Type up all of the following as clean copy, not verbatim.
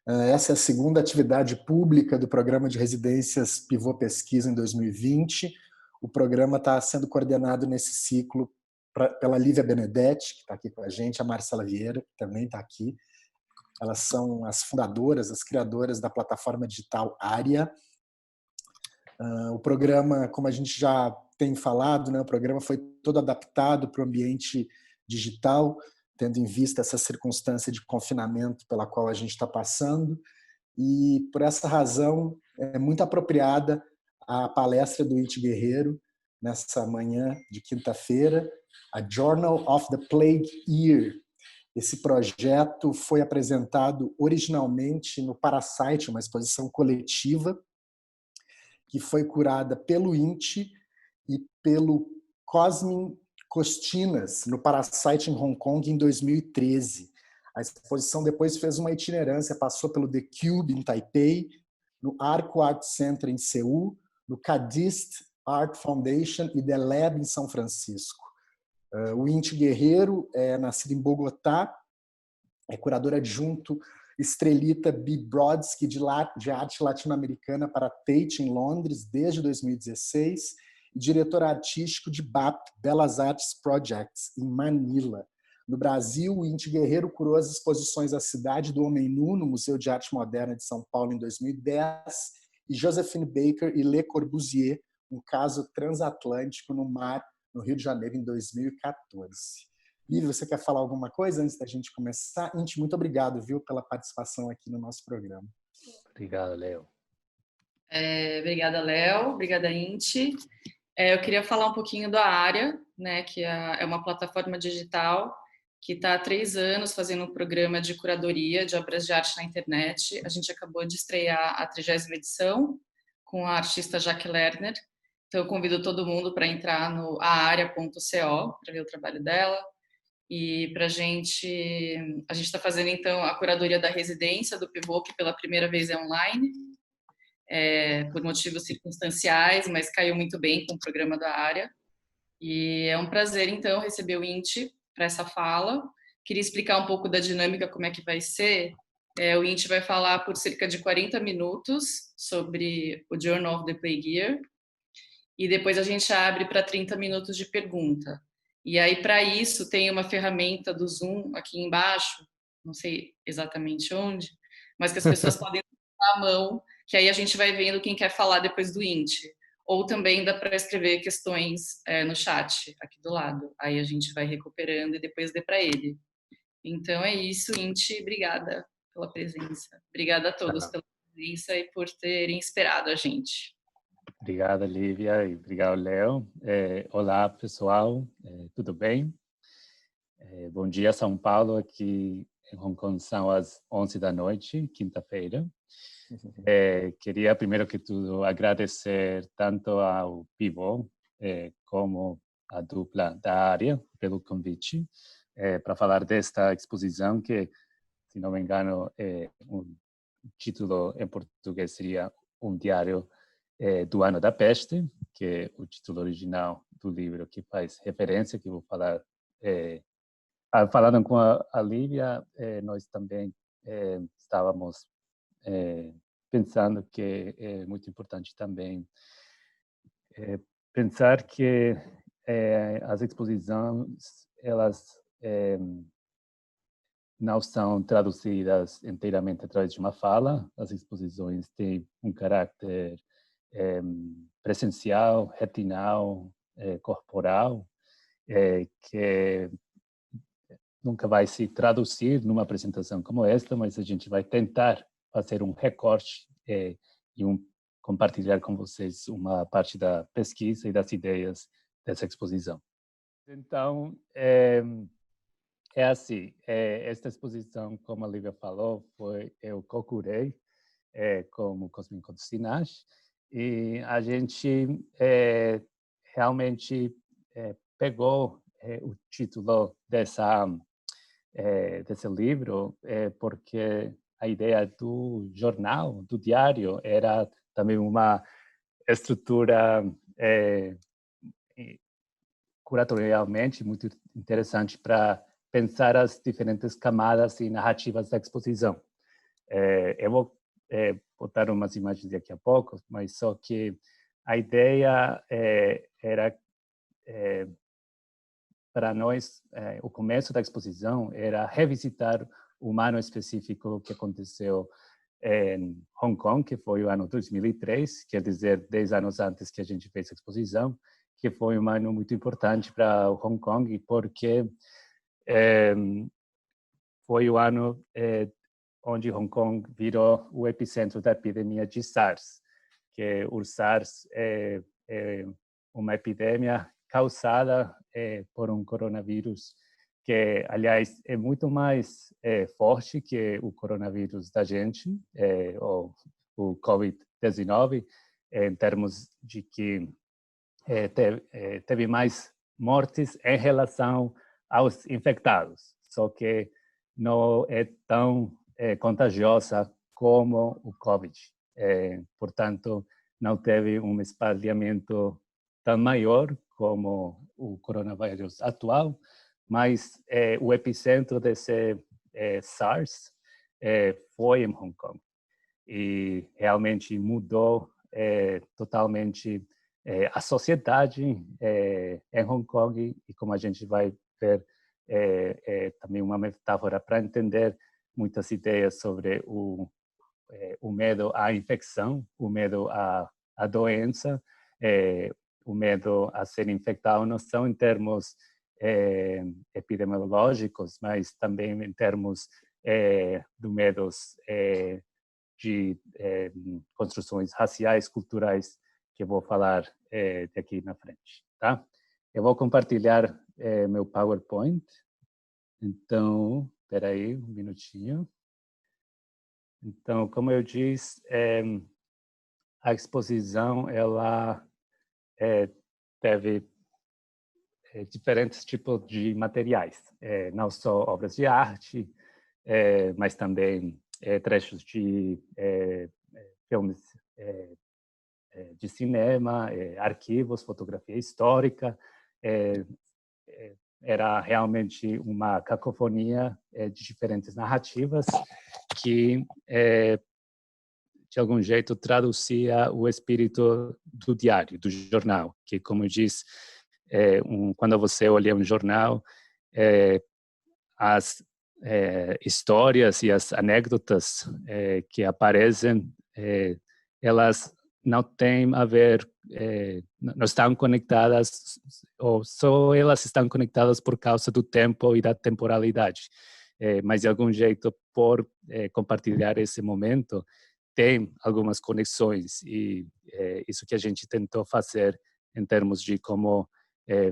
Essa é a segunda atividade pública do programa de residências Pivô Pesquisa em 2020. O programa está sendo coordenado nesse ciclo pela Lívia Benedetti, que está aqui com a gente, a Marcela Vieira, que também está aqui. Elas são as fundadoras, as criadoras da plataforma digital Área. O programa, como a gente já tem falado, né, o programa foi todo adaptado para o ambiente digital, tendo em vista essa circunstância de confinamento pela qual a gente está passando. E, por essa razão, é muito apropriada a palestra do Inti Guerreiro, nessa manhã de quinta-feira, a Journal of the Plague Year. Esse projeto foi apresentado originalmente no Parasite, uma exposição coletiva, que foi curada pelo Inti e pelo Cosmin Costinas, no Parasite em Hong Kong, em 2013. A exposição depois fez uma itinerância, passou pelo The Cube, em Taipei, no Arco Art Center, em Seul, no Cadist Art Foundation e The Lab, em São Francisco. O Inti Guerreiro é nascido em Bogotá, é curador adjunto Estrelita B. Brodsky de arte latino-americana para Tate, em Londres, desde 2016, e diretor artístico de BAP, Belas Artes Projects, em Manila. No Brasil, o Inti Guerreiro curou as exposições A Cidade do Homem Nu, no Museu de Arte Moderna de São Paulo, em 2010, e Josephine Baker e Le Corbusier, um caso transatlântico no mar, no Rio de Janeiro, em 2014. Lívia, você quer falar alguma coisa antes da gente começar? Inti, muito obrigado, viu, pela participação aqui no nosso programa. Obrigado, Léo. Obrigada, Léo. Obrigada, Inti. Eu queria falar um pouquinho da Área, né, que é uma plataforma digital que está há 3 anos fazendo um programa de curadoria de obras de arte na internet. A gente acabou de estrear a 30ª edição com a artista Jaque Lerner. Então, eu convido todo mundo para entrar no aarea.co para ver o trabalho dela. E a gente está fazendo então a curadoria da residência do Pivô, que pela primeira vez é online, por motivos circunstanciais, mas caiu muito bem com o programa da Área. E é um prazer então receber o Inti para essa fala. Queria explicar um pouco da dinâmica, como é que vai ser. O Inti vai falar por cerca de 40 minutos sobre o Journal of the Plague Year, e depois a gente abre para 30 minutos de pergunta. E aí, para isso, tem uma ferramenta do Zoom aqui embaixo, não sei exatamente onde, mas que as pessoas podem botar a mão, que aí a gente vai vendo quem quer falar depois do Inti. Ou também dá para escrever questões no chat, aqui do lado. Aí a gente vai recuperando e depois dê para ele. Então é isso, Inti, obrigada pela presença. Obrigada a todos pela presença e por terem esperado a gente. Obrigado, Lívia, e obrigado, Léo. Olá, pessoal, tudo bem? Bom dia, São Paulo. Aqui em Hong Kong são as 11 da noite, quinta-feira. Queria, primeiro que tudo, agradecer tanto ao Pivô como à dupla da Área pelo convite para falar desta exposição que, se não me engano, o título em português seria Um Diário do Ano da Peste, que é o título original do livro que faz referência, que vou falar. Falando com a Lívia, nós também estávamos pensando que é muito importante também pensar que as exposições, elas não são traduzidas inteiramente através de uma fala. As exposições têm um caráter presencial, retinal, corporal, que nunca vai se traduzir numa apresentação como esta, mas a gente vai tentar fazer um recorte e compartilhar com vocês uma parte da pesquisa e das ideias dessa exposição. Então, assim, esta exposição, como a Lívia falou, eu co-curei como Cosmin Concinas, e a gente realmente pegou o título desse livro porque a ideia do jornal, do diário, era também uma estrutura curatorialmente muito interessante para pensar as diferentes camadas e narrativas da exposição. Eu vou botar umas imagens daqui a pouco, mas só que a ideia era, para nós, o começo da exposição era revisitar um ano específico que aconteceu em Hong Kong, que foi o ano 2003, quer dizer, 10 anos antes que a gente fez a exposição, que foi um ano muito importante para Hong Kong, porque foi o ano onde Hong Kong virou o epicentro da epidemia de SARS, que o SARS é uma epidemia causada por um coronavírus que, aliás, é muito mais forte que o coronavírus da gente, o COVID-19, em termos de que teve mais mortes em relação aos infectados, só que não é tão contagiosa como o COVID. Portanto, não teve um espalhamento tão maior como o coronavírus atual, mas o epicentro desse SARS foi em Hong Kong e realmente mudou totalmente a sociedade em Hong Kong, e como a gente vai ver, também uma metáfora para entender muitas ideias sobre o medo à infecção, o medo à doença, o medo a ser infectado, não só em termos epidemiológicos, mas também em termos do medos de construções raciais, culturais, que eu vou falar daqui na frente, tá? Eu vou compartilhar meu PowerPoint. Então, espera aí um minutinho. Então, como eu disse, a exposição ela teve diferentes tipos de materiais, não só obras de arte, mas também trechos de filmes de cinema, arquivos, fotografia histórica. Era realmente uma cacofonia de diferentes narrativas que, de algum jeito, traduzia o espírito do diário, do jornal, que, como eu disse, quando você olha um jornal, as histórias e as anedotas que aparecem, elas não têm a ver, não estão conectadas, ou só elas estão conectadas por causa do tempo e da temporalidade. Mas, de algum jeito, por compartilhar esse momento, tem algumas conexões, e isso que a gente tentou fazer em termos de como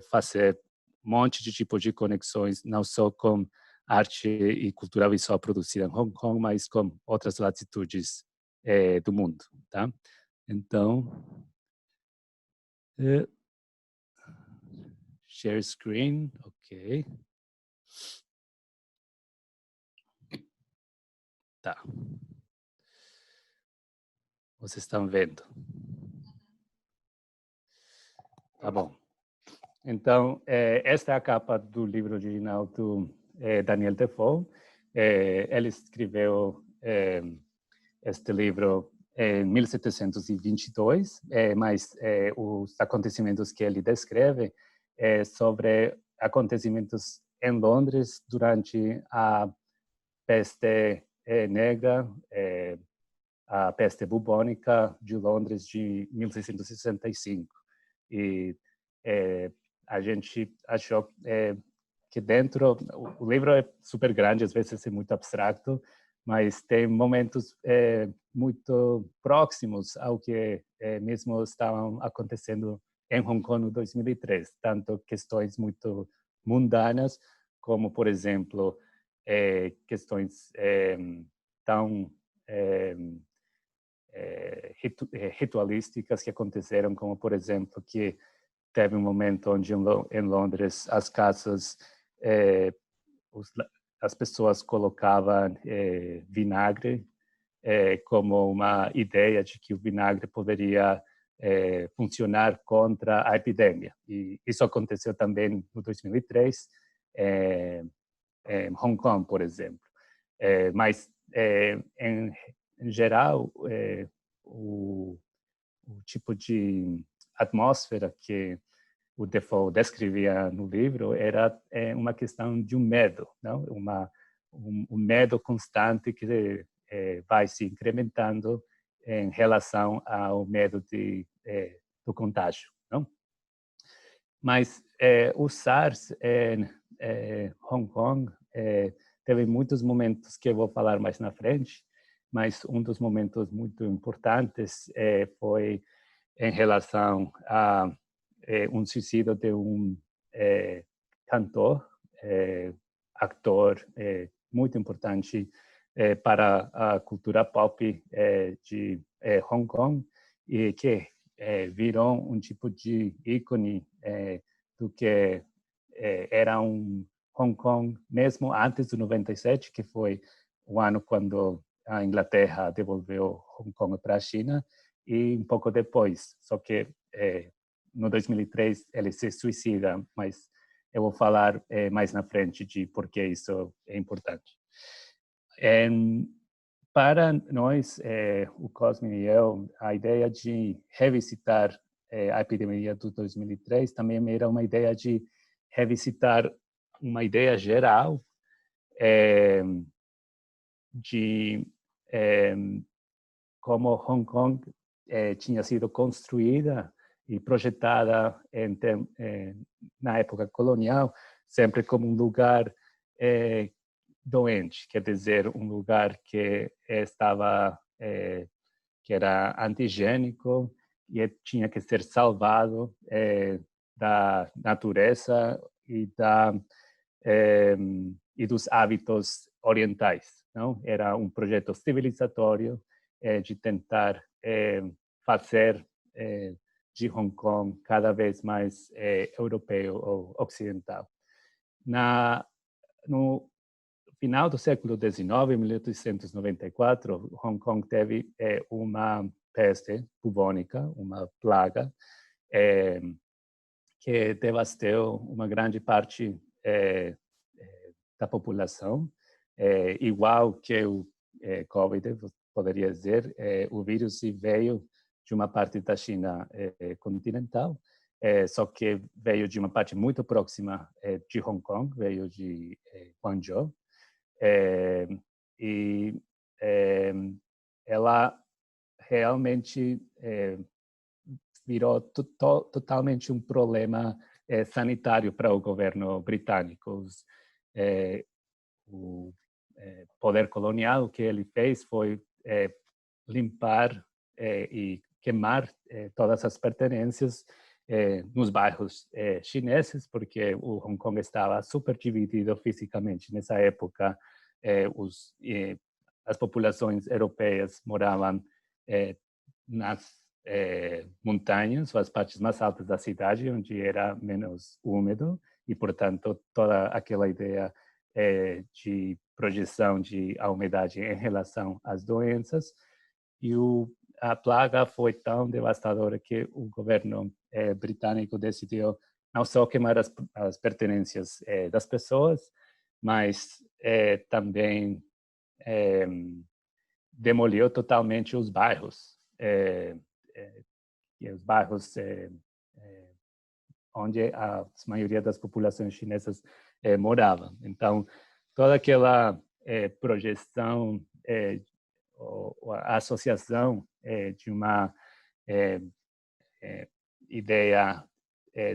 fazer um monte de tipos de conexões, não só com arte e cultura visual produzida em Hong Kong, mas com outras latitudes do mundo, tá? Então, share screen, ok. Tá. Vocês estão vendo? Tá bom. Então, esta é a capa do livro original do Daniel Defoe. Ele escreveu este livro em 1722, mas os acontecimentos que ele descreve sobre acontecimentos em Londres durante a peste negra, a peste bubônica de Londres de 1665. E a gente achou que dentro, o livro é super grande, às vezes é muito abstrato, mas tem momentos muito próximos ao que mesmo estavam acontecendo em Hong Kong em 2003, tanto questões muito mundanas, como, por exemplo, questões tão ritualísticas que aconteceram, como, por exemplo, que teve um momento onde em Londres as casas, as pessoas colocavam vinagre como uma ideia de que o vinagre poderia funcionar contra a epidemia. E isso aconteceu também no 2003, em Hong Kong, por exemplo. Mas em geral, o tipo de atmosfera que o Defoe descrevia no livro era uma questão de um medo, não? Um medo constante que vai se incrementando em relação ao medo do contágio, não? Mas o SARS em Hong Kong teve muitos momentos que eu vou falar mais na frente, mas um dos momentos muito importantes foi em relação a um suicídio de um cantor, ator muito importante para a cultura pop de Hong Kong e que virou um tipo de ícone do que era um Hong Kong mesmo antes do 97, que foi o ano quando a Inglaterra devolveu Hong Kong para a China, e um pouco depois, só que no 2003 ele se suicida, mas eu vou falar mais na frente de por que isso é importante. Para nós, o Cosme e eu, a ideia de revisitar a epidemia do 2003 também era uma ideia de revisitar uma ideia geral de como Hong Kong tinha sido construída e projetada na época colonial, sempre como um lugar doente, quer dizer, um lugar que que era anti-higiênico e tinha que ser salvado da natureza e dos hábitos orientais, não? Era um projeto civilizatório de tentar fazer de Hong Kong cada vez mais europeu ou ocidental. No final do século XIX, em 1894, Hong Kong teve uma peste bubônica, uma plaga, que devastou uma grande parte da população, igual que o COVID, poderia dizer, o vírus veio de uma parte da China continental, só que veio de uma parte muito próxima de Hong Kong, veio de Guangzhou, e ela realmente virou totalmente um problema sanitário para o governo britânico. O poder colonial, o que ele fez foi limpar e queimar todas as pertenências nos bairros chineses, porque o Hong Kong estava super dividido fisicamente. Nessa época, as populações europeias moravam nas montanhas, as partes mais altas da cidade, onde era menos úmido, e, portanto, toda aquela ideia de projeção de a umidade em relação às doenças. E a plaga foi tão devastadora que o governo britânico decidiu não só queimar as pertenências das pessoas, mas também demoliu totalmente os bairros, os bairros onde a maioria das populações chinesas morava. Então, toda aquela projeção, a associação de uma ideia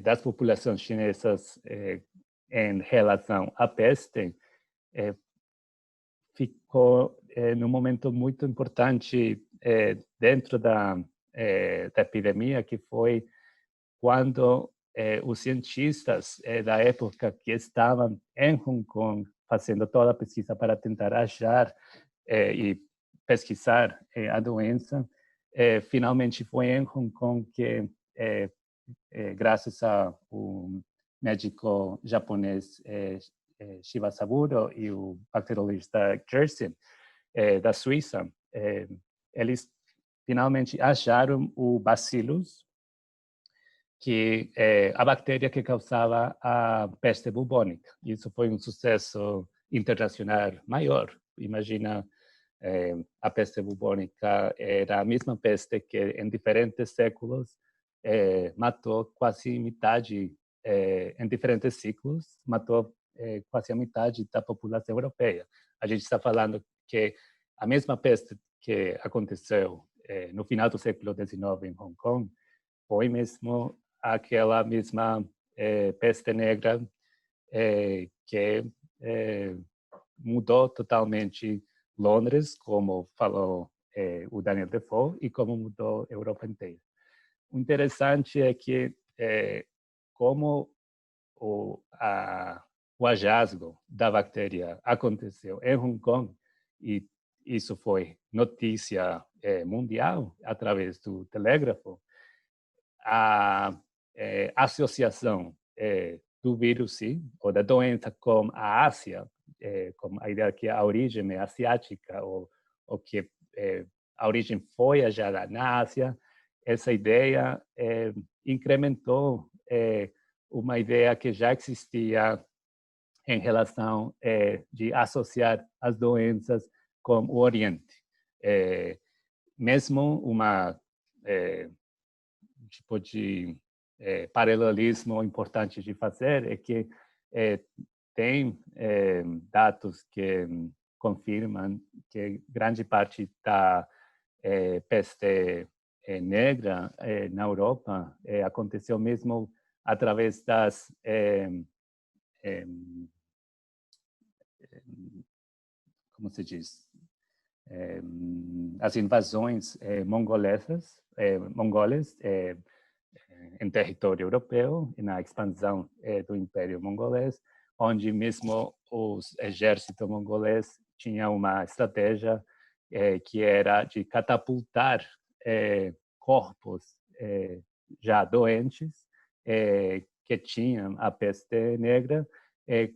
das populações chinesas em relação à peste ficou num momento muito importante dentro da epidemia, que foi quando os cientistas da época que estavam em Hong Kong fazendo toda a pesquisa para tentar achar e pesquisar a doença, finalmente foi em Hong Kong que, graças a um médico japonês, Shiba Saburo, e o bacteriologista Gerson, da Suíça, eles finalmente acharam o bacillus, que é a bactéria que causava a peste bubônica. Isso foi um sucesso internacional maior. Imagina a peste bubônica era a mesma peste que em diferentes séculos matou quase metade, em diferentes ciclos, matou quase a metade da população europeia. A gente está falando que a mesma peste que aconteceu no final do século XIX em Hong Kong foi mesmo aquela mesma peste negra que mudou totalmente Londres, como falou o Daniel Defoe, e como mudou a Europa inteira. O interessante é que como o hallazgo da bactéria aconteceu em Hong Kong, e isso foi notícia mundial através do telégrafo, a associação do vírus, ou da doença com a Ásia, com a ideia que a origem é asiática, ou que a origem foi hallada na Ásia, essa ideia incrementou uma ideia que já existia em relação de associar as doenças com o Oriente. Mesmo uma tipo de paralelismo importante de fazer é que tem dados que confirmam que grande parte da peste negra na Europa aconteceu mesmo através das como se diz, as invasões mongoles em território europeu e na expansão do Império Mongolês, onde mesmo os exércitos mongoleses tinham uma estratégia que era de catapultar corpos já doentes que tinham a peste negra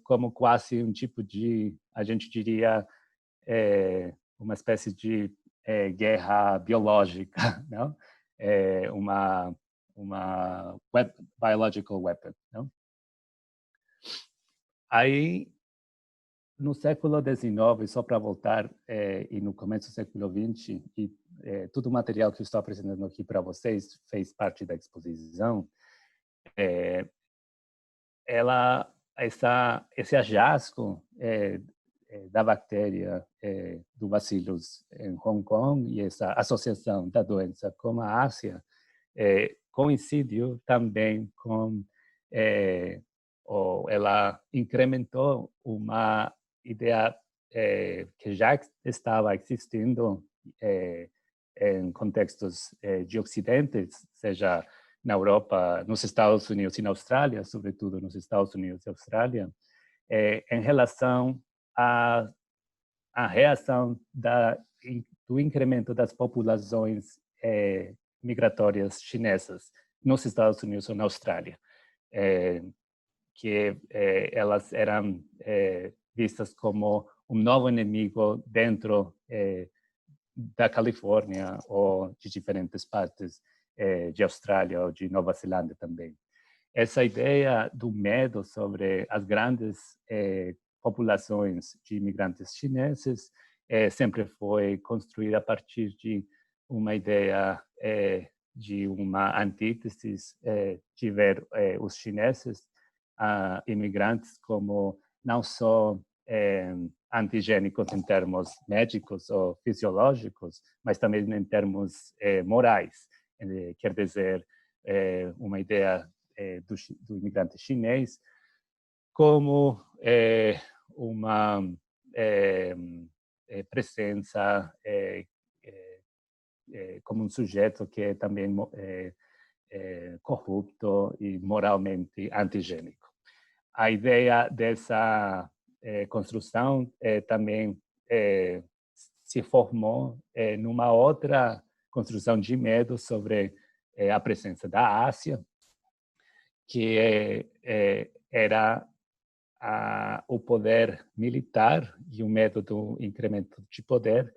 como quase um tipo de, a gente diria, uma espécie de guerra biológica, não? Uma biological weapon, não? Aí, no século XIX, só para voltar, e no começo do século XX, e todo o material que eu estou apresentando aqui para vocês fez parte da exposição, esse hallazgo da bactéria do bacillus em Hong Kong e essa associação da doença com a Ásia coincidiu também com ela incrementou uma ideia que já estava existindo em contextos de Ocidente, seja na Europa, nos Estados Unidos e na Austrália, sobretudo nos Estados Unidos e Austrália, em relação à reação do incremento das populações migratórias chinesas nos Estados Unidos ou na Austrália, que elas eram vistas como um novo inimigo dentro da Califórnia ou de diferentes partes de Austrália ou de Nova Zelândia também. Essa ideia do medo sobre as grandes populações de imigrantes chineses sempre foi construída a partir de uma ideia de uma antítese de ver os chineses imigrantes como não só antigênicos em termos médicos ou fisiológicos, mas também em termos morais. Quer dizer, uma ideia do imigrante chinês como uma presença, como um sujeito que é também corrupto e moralmente antigênico. A ideia dessa construção também se formou numa outra construção de medo sobre a presença da Ásia, que era o poder militar e o medo do incremento de poder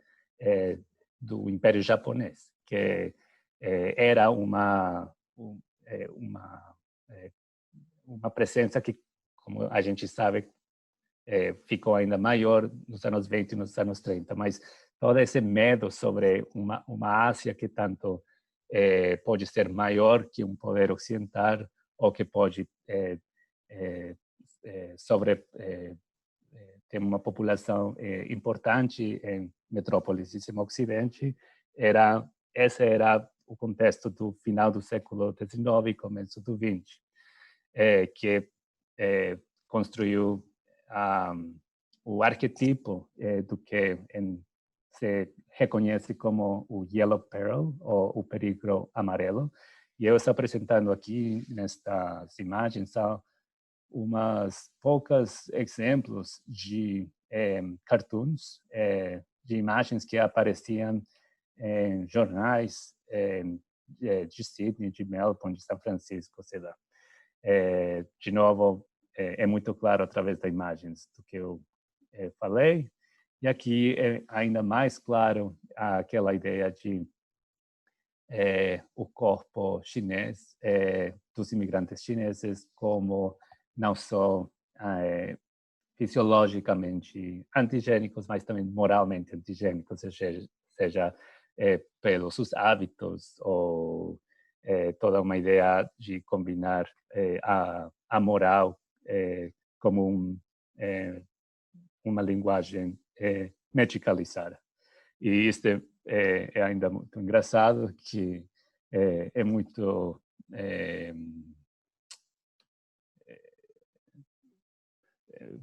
do Império Japonês, que era uma presença que, como a gente sabe, ficou ainda maior nos anos 20 e nos anos 30, mas todo esse medo sobre uma Ásia que tanto pode ser maior que um poder ocidental ou que pode ter uma população importante em metrópoles no Ocidente. Esse era o contexto do final do século XIX e começo do XX, que construiu o arquetipo do que se reconhece como o Yellow Peril, ou o perigo amarelo. E eu estou apresentando aqui nestas imagens umas poucos exemplos de cartoons, de imagens que apareciam em jornais de Sydney, de Melbourne, de São Francisco, sei lá. De novo, é muito claro através das imagens do que eu falei. E aqui é ainda mais claro aquela ideia de o corpo chinês, dos imigrantes chineses, como não só fisiologicamente antigênicos, mas também moralmente antigênicos, seja pelos seus hábitos ou toda uma ideia de combinar a moral como uma linguagem medicalizada. E isso é ainda muito engraçado, que é muito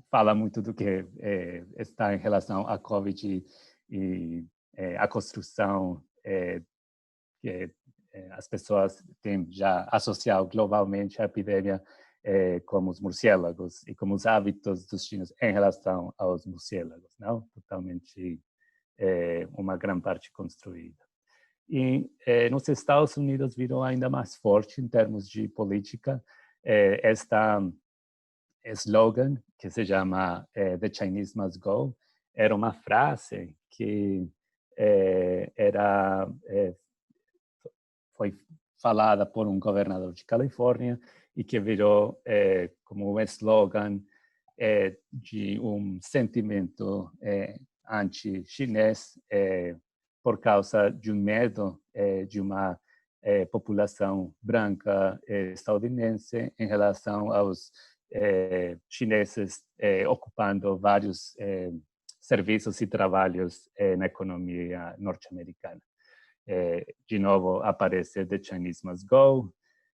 fala muito do que está em relação à Covid e a construção que as pessoas têm já associado globalmente à epidemia como os morcélagos e como os hábitos dos chineses em relação aos morcélagos, não? Totalmente uma grande parte construída. E nos Estados Unidos virou ainda mais forte em termos de política esta slogan que se chama The Chinese Must Go. Era uma frase que foi falada por um governador de Califórnia e que virou como um slogan de um sentimento anti-chinês por causa de um medo de uma população branca estadunidense em relação aos chineses ocupando vários serviços e trabalhos na economia norte-americana. De novo, aparece The Chinese Must Go,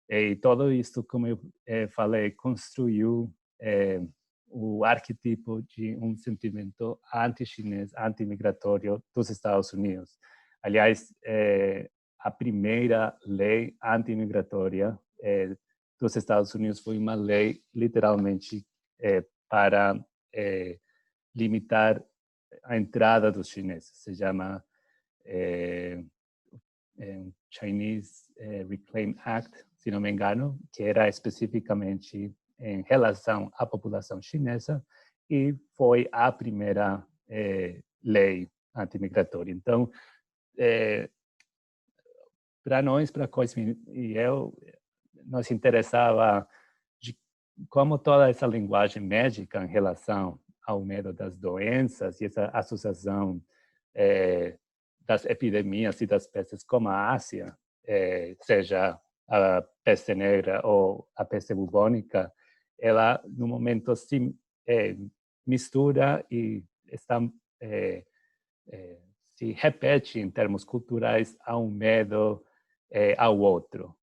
e tudo isso, como eu falei, construiu o arquetipo de um sentimento anti-chinês, anti-migratório dos Estados Unidos. Aliás, a primeira lei anti-migratória dos Estados Unidos foi uma lei literalmente para limitar a entrada dos chineses. Se chama Chinese Reclaim Act, se não me engano, que era especificamente em relação à população chinesa e foi a primeira lei antimigratória. Então, para nós, para Cosme e eu, nos interessava de como toda essa linguagem médica em relação ao medo das doenças e essa associação das epidemias e das pestes como a Ásia, seja a peste negra ou a peste bubônica, ela, no momento, se mistura e está, se repete em termos culturais a um medo ao outro,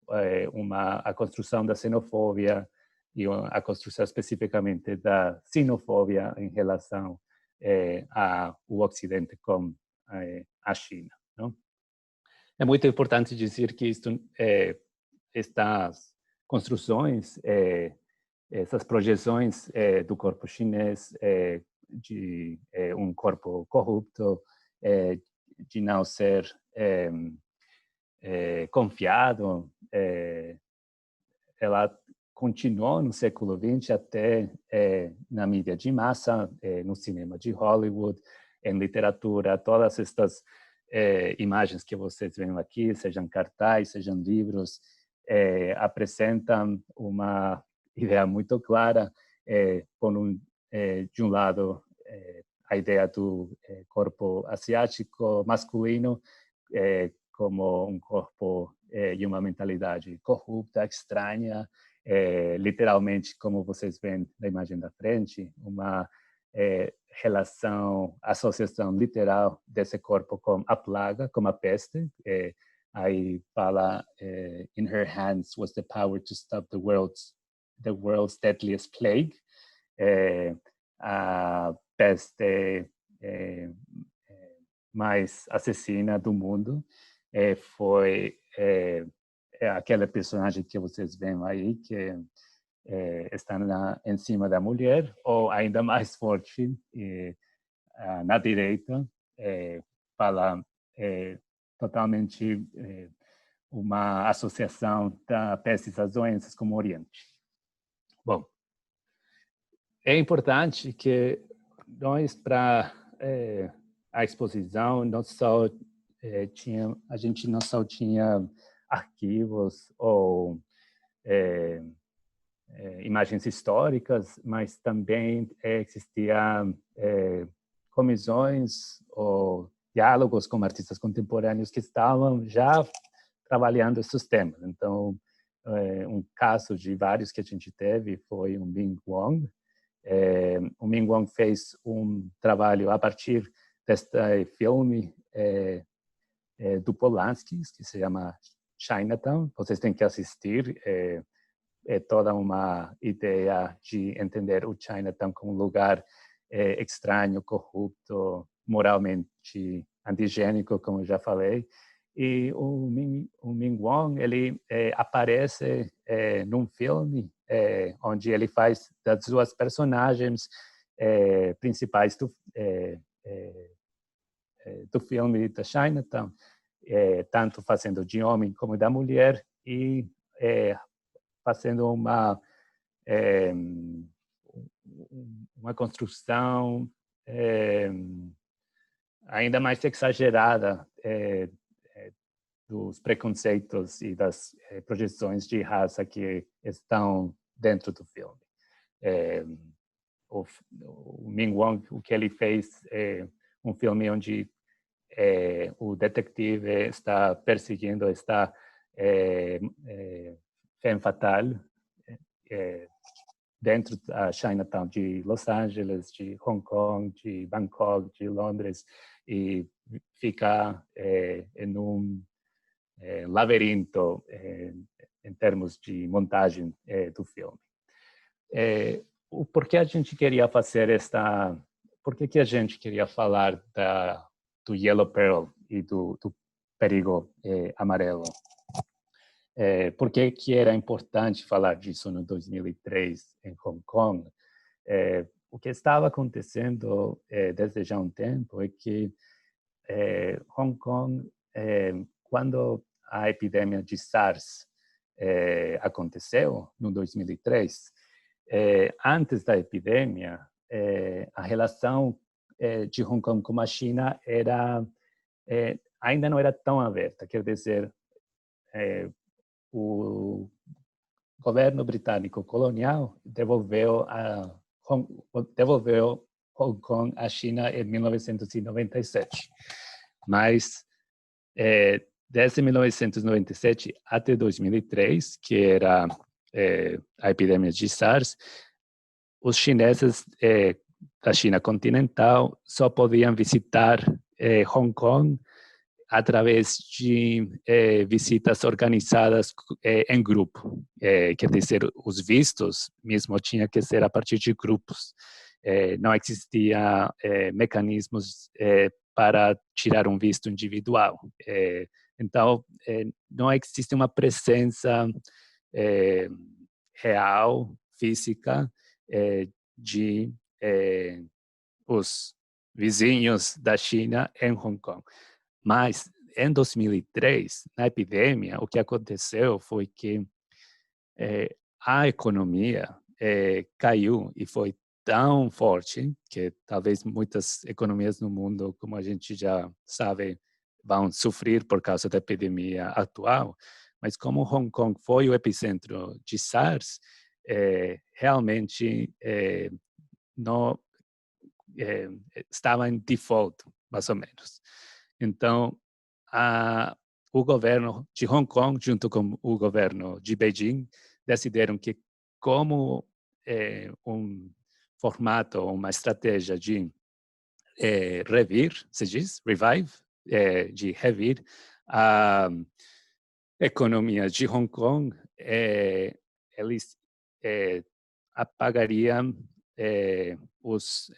a construção da xenofobia e a construção especificamente da sinofobia em relação ao Ocidente com a China. Não? É muito importante dizer que estas construções, essas projeções do corpo chinês, de um corpo corrupto, de não ser confiado, ela continuou no século XX até na mídia de massa, no cinema de Hollywood, em literatura, todas estas imagens que vocês veem aqui, sejam cartazes, sejam livros, apresentam uma ideia muito clara, de um lado, a ideia do corpo asiático masculino como um corpo e uma mentalidade corrupta, estranha, literalmente, como vocês veem na imagem da frente, uma relação, associação literal desse corpo com a plaga, com a peste. Aí fala, in her hands was the power to stop the world's deadliest plague. A peste mais assassina do mundo foi aquele personagem que vocês veem aí, que está em cima da mulher, ou ainda mais forte, na direita, fala totalmente uma associação da peste às doenças como o Oriente. Bom, é importante que nós, para a exposição, a gente não só tinha arquivos ou imagens históricas, mas também existia comissões ou diálogos com artistas contemporâneos que estavam já trabalhando esses temas. Então, um caso de vários que a gente teve foi o Ming Wong. O Ming Wong fez um trabalho a partir deste filme do Polanski, que se chama Chinatown. Vocês têm que assistir. É toda uma ideia de entender o Chinatown como um lugar estranho, corrupto, moralmente antigênico, como eu já falei. E o Ming Wong, ele aparece num filme onde ele faz das duas personagens principais do filme da Chinatown, tanto fazendo de homem como da mulher, e fazendo uma construção ainda mais exagerada dos preconceitos e das projeções de raça que estão dentro do filme. O Ming Wong, o que ele fez é um filme onde o detetive está perseguindo, está femme fatale dentro da Chinatown de Los Angeles, de Hong Kong, de Bangkok, de Londres, e fica em um labirinto em termos de montagem do filme. Por que a gente queria fazer por que a gente queria falar do Yellow Peril e do perigo amarelo? Por que era importante falar disso no 2003 em Hong Kong? O que estava acontecendo desde já um tempo é que Hong Kong, quando a epidemia de SARS aconteceu no 2003, antes da epidemia, a relação de Hong Kong com a China ainda não era tão aberta. Quer dizer, o governo britânico colonial devolveu Hong Kong à China em 1997. Mas desde 1997 até 2003, que era a epidemia de SARS, os chineses da China continental só podiam visitar Hong Kong através de visitas organizadas em grupo. Quer dizer, os vistos mesmo tinham que ser a partir de grupos. Não existia mecanismos para tirar um visto individual. Então, não existe uma presença real, física, de os vizinhos da China em Hong Kong. Mas, em 2003, na epidemia, o que aconteceu foi que a economia caiu e foi tão forte que talvez muitas economias no mundo, como a gente já sabe, vão sofrer por causa da epidemia atual. Mas como Hong Kong foi o epicentro de SARS, realmente estava em default, mais ou menos. Então, o governo de Hong Kong, junto com o governo de Beijing, decidiram que, como um formato, uma estratégia de revir, se diz, revive, de revir a economia de Hong Kong, eles apagariam os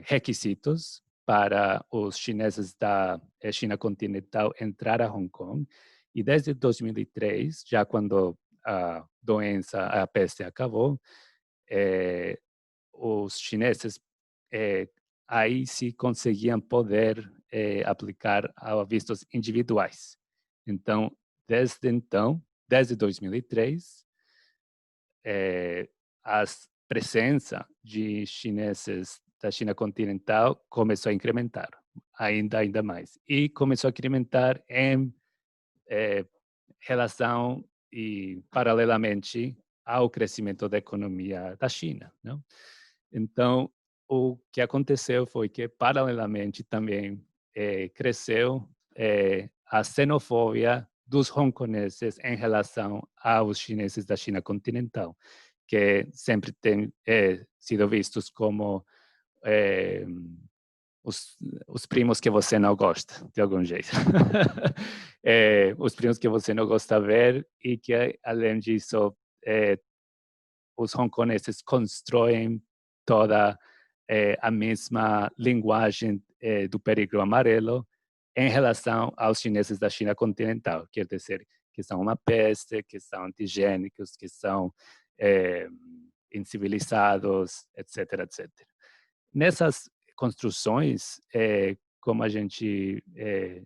requisitos para os chineses da China continental entrar a Hong Kong. E desde 2003, já quando a doença, a peste acabou, os chineses aí se conseguiam poder aplicar a vistos individuais. Então, desde 2003, a presença de chineses da China continental começou a incrementar, ainda mais. E começou a incrementar em relação e paralelamente ao crescimento da economia da China, não? Então, o que aconteceu foi que, paralelamente, também cresceu a xenofobia dos hongkoneses em relação aos chineses da China continental, que sempre têm sido vistos como os primos que você não gosta, de algum jeito. Os primos que você não gosta de ver e que, além disso, os hongkoneses constroem toda a mesma linguagem do períglo amarelo em relação aos chineses da China continental. Quer dizer, que são uma peste, que são antigênicos, que são incivilizados, etc., etc. Nessas construções, como a gente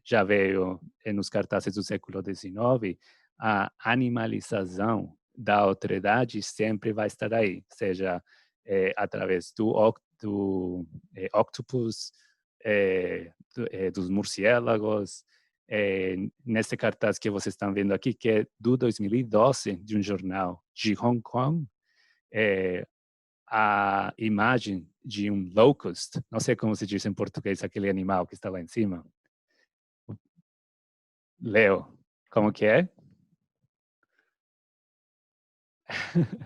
já veio nos cartazes do século XIX, a animalização da autoridade sempre vai estar aí, seja através do octopus, dos morcélagos. Nesse cartaz que vocês estão vendo aqui, que é do 2012, de um jornal de Hong Kong, a imagem de um locust, não sei como se diz em português, aquele animal que está lá em cima. Leo, como que é?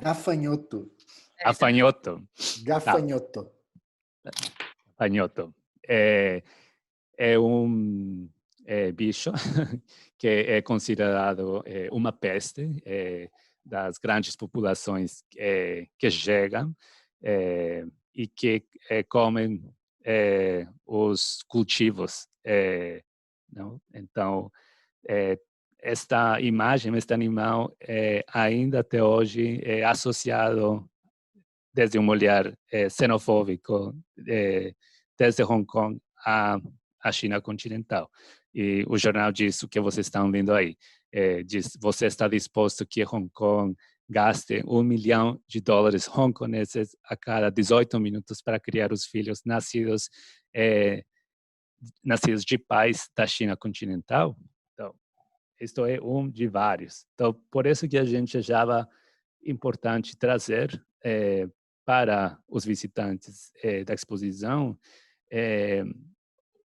Gafanhoto. Afanhoto. Gafanhoto. Afanhoto. É um bicho que é considerado uma peste das grandes populações que chegam e que comem os cultivos. Não? Então, esta imagem, este animal, ainda até hoje é associado desde um olhar xenofóbico desde Hong Kong à China continental. E o jornal diz o que vocês estão vendo aí. Diz, você está disposto que Hong Kong gaste $1 milhão hongkoneses a cada 18 minutos para criar os filhos nascidos de pais da China continental? Então, isto é um de vários. Então, por isso que a gente achava importante trazer para os visitantes da exposição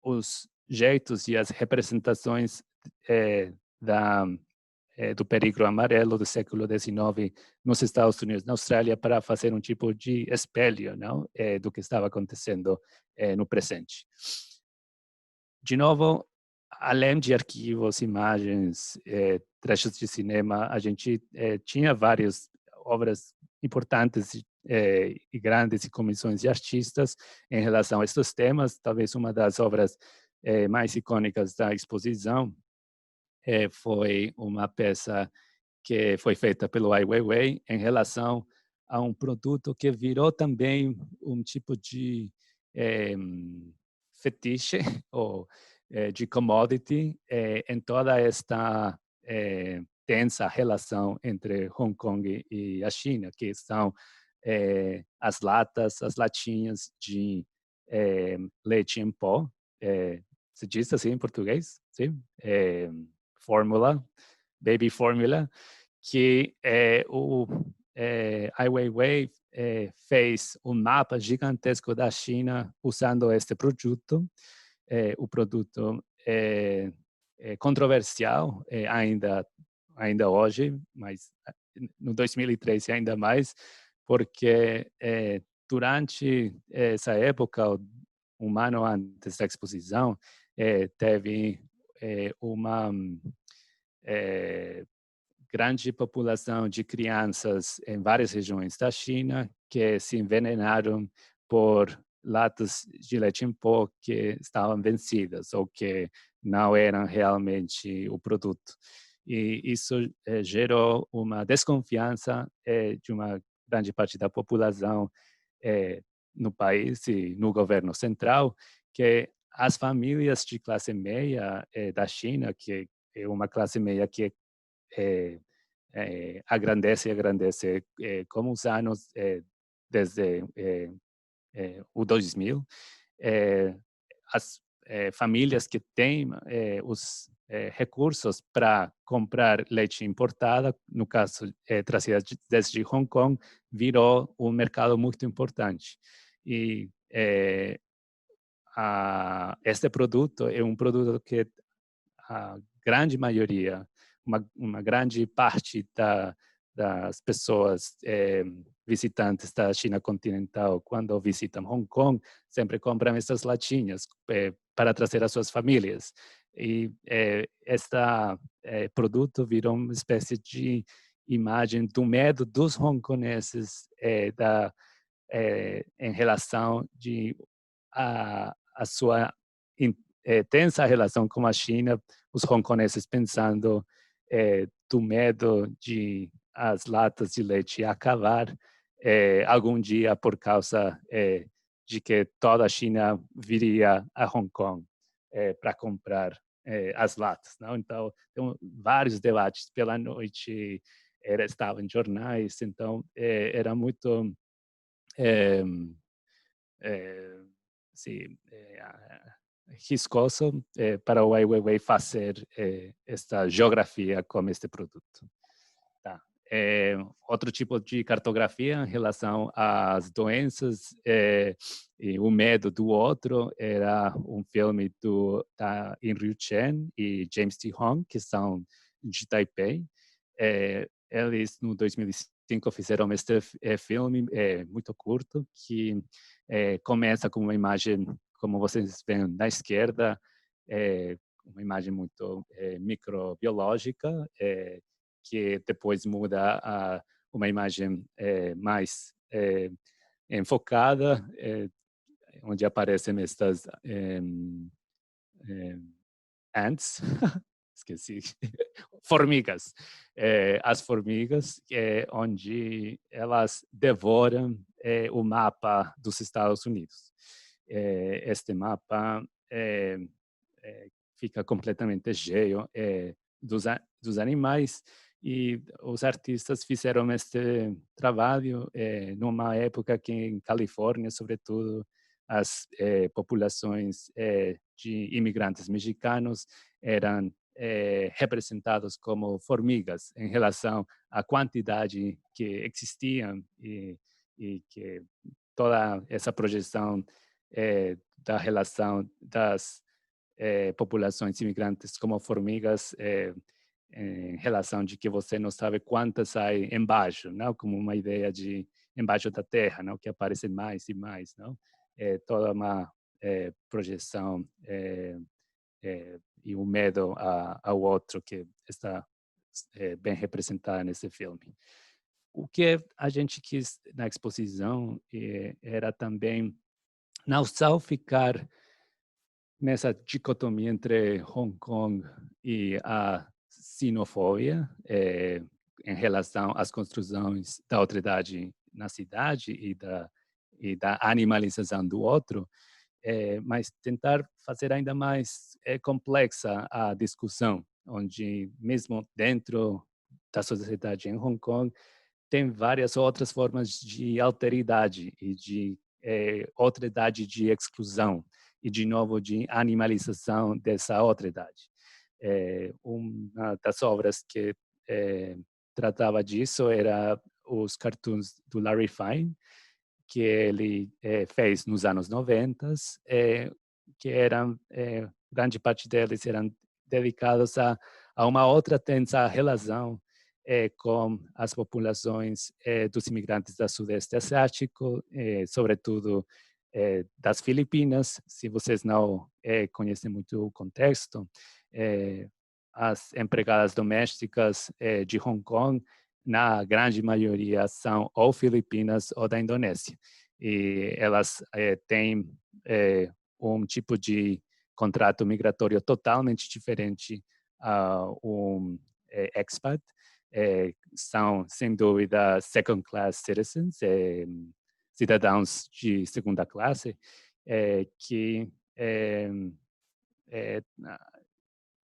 os jeitos e as representações do períglo amarelo do século XIX nos Estados Unidos, na Austrália, para fazer um tipo de espelho, não? Do que estava acontecendo no presente. De novo, além de arquivos, imagens, trechos de cinema, a gente tinha várias obras importantes e grandes e comissões de artistas em relação a estes temas. Talvez uma das obras mais icônicas da exposição foi uma peça que foi feita pelo Ai Weiwei em relação a um produto que virou também um tipo de fetiche ou de commodity em toda esta tensa relação entre Hong Kong e a China, que são as latinhas de leite em pó, se diz assim em português? Sim? Fórmula, baby formula, que Ai Weiwei fez um mapa gigantesco da China usando este produto. O produto é controversial ainda hoje, mas no 2013 ainda mais, porque durante essa época, um ano antes da exposição, teve uma grande população de crianças em várias regiões da China que se envenenaram por latas de leite em pó que estavam vencidas ou que não eram realmente o produto. E isso gerou uma desconfiança de uma grande parte da população no país e no governo central, que as famílias de classe meia da China, que é uma classe meia que agrandece com os anos desde o 2000, as famílias que têm os recursos para comprar leite importada, no caso trazida desde Hong Kong, virou um mercado muito importante. E este produto é um produto que a grande maioria, uma grande parte das pessoas visitantes da China continental, quando visitam Hong Kong, sempre compram essas latinhas para trazer às suas famílias. E este produto virou uma espécie de imagem do medo dos hongkoneses em relação a sua tensa relação com a China, os hongkoneses pensando do medo de as latas de leite acabar algum dia por causa de que toda a China viria a Hong Kong para comprar as latas. Não? Então, tem vários debates pela noite, estava em jornais, então era muito sim, riscoso para o Ai Weiwei fazer esta geografia com este produto. Tá. Outro tipo de cartografia em relação às doenças e o medo do outro era um filme da Yin Chen e James T. Hong, que são de Taipei. Eles, no 2005, fizeram este filme muito curto, que começa com uma imagem, como vocês veem na esquerda, uma imagem muito microbiológica, que depois muda a uma imagem mais enfocada, onde aparecem estas ants, esqueci, formigas. As formigas, onde elas devoram o mapa dos Estados Unidos. Este mapa fica completamente cheio dos animais, e os artistas fizeram este trabalho numa época que em Califórnia, sobretudo, as populações de imigrantes mexicanos eram representados como formigas em relação à quantidade que existiam e que toda essa projeção da relação das populações imigrantes como formigas em relação de que você não sabe quantas há embaixo, não? Como uma ideia de embaixo da terra, não? Que aparecem mais e mais, não? Toda uma projeção e o medo ao outro que está bem representado nesse filme. O que a gente quis na exposição era também não só ficar nessa dicotomia entre Hong Kong e a sinofobia em relação às construções da autoridade na cidade e da animalização do outro, mas tentar fazer ainda mais complexa a discussão, onde mesmo dentro da sociedade em Hong Kong tem várias outras formas de alteridade e de outridade de exclusão e, de novo, de animalização dessa outridade. Uma das obras que tratava disso era os cartoons do Larry Fine, que ele fez nos anos 90, que eram, grande parte deles eram dedicados a uma outra tensa relação com as populações dos imigrantes do Sudeste Asiático, sobretudo das Filipinas. Se vocês não conhecem muito o contexto, as empregadas domésticas de Hong Kong, na grande maioria, são ou filipinas ou da Indonésia. E elas têm um tipo de contrato migratório totalmente diferente a expat. São, sem dúvida, second-class citizens, cidadãos de segunda classe, que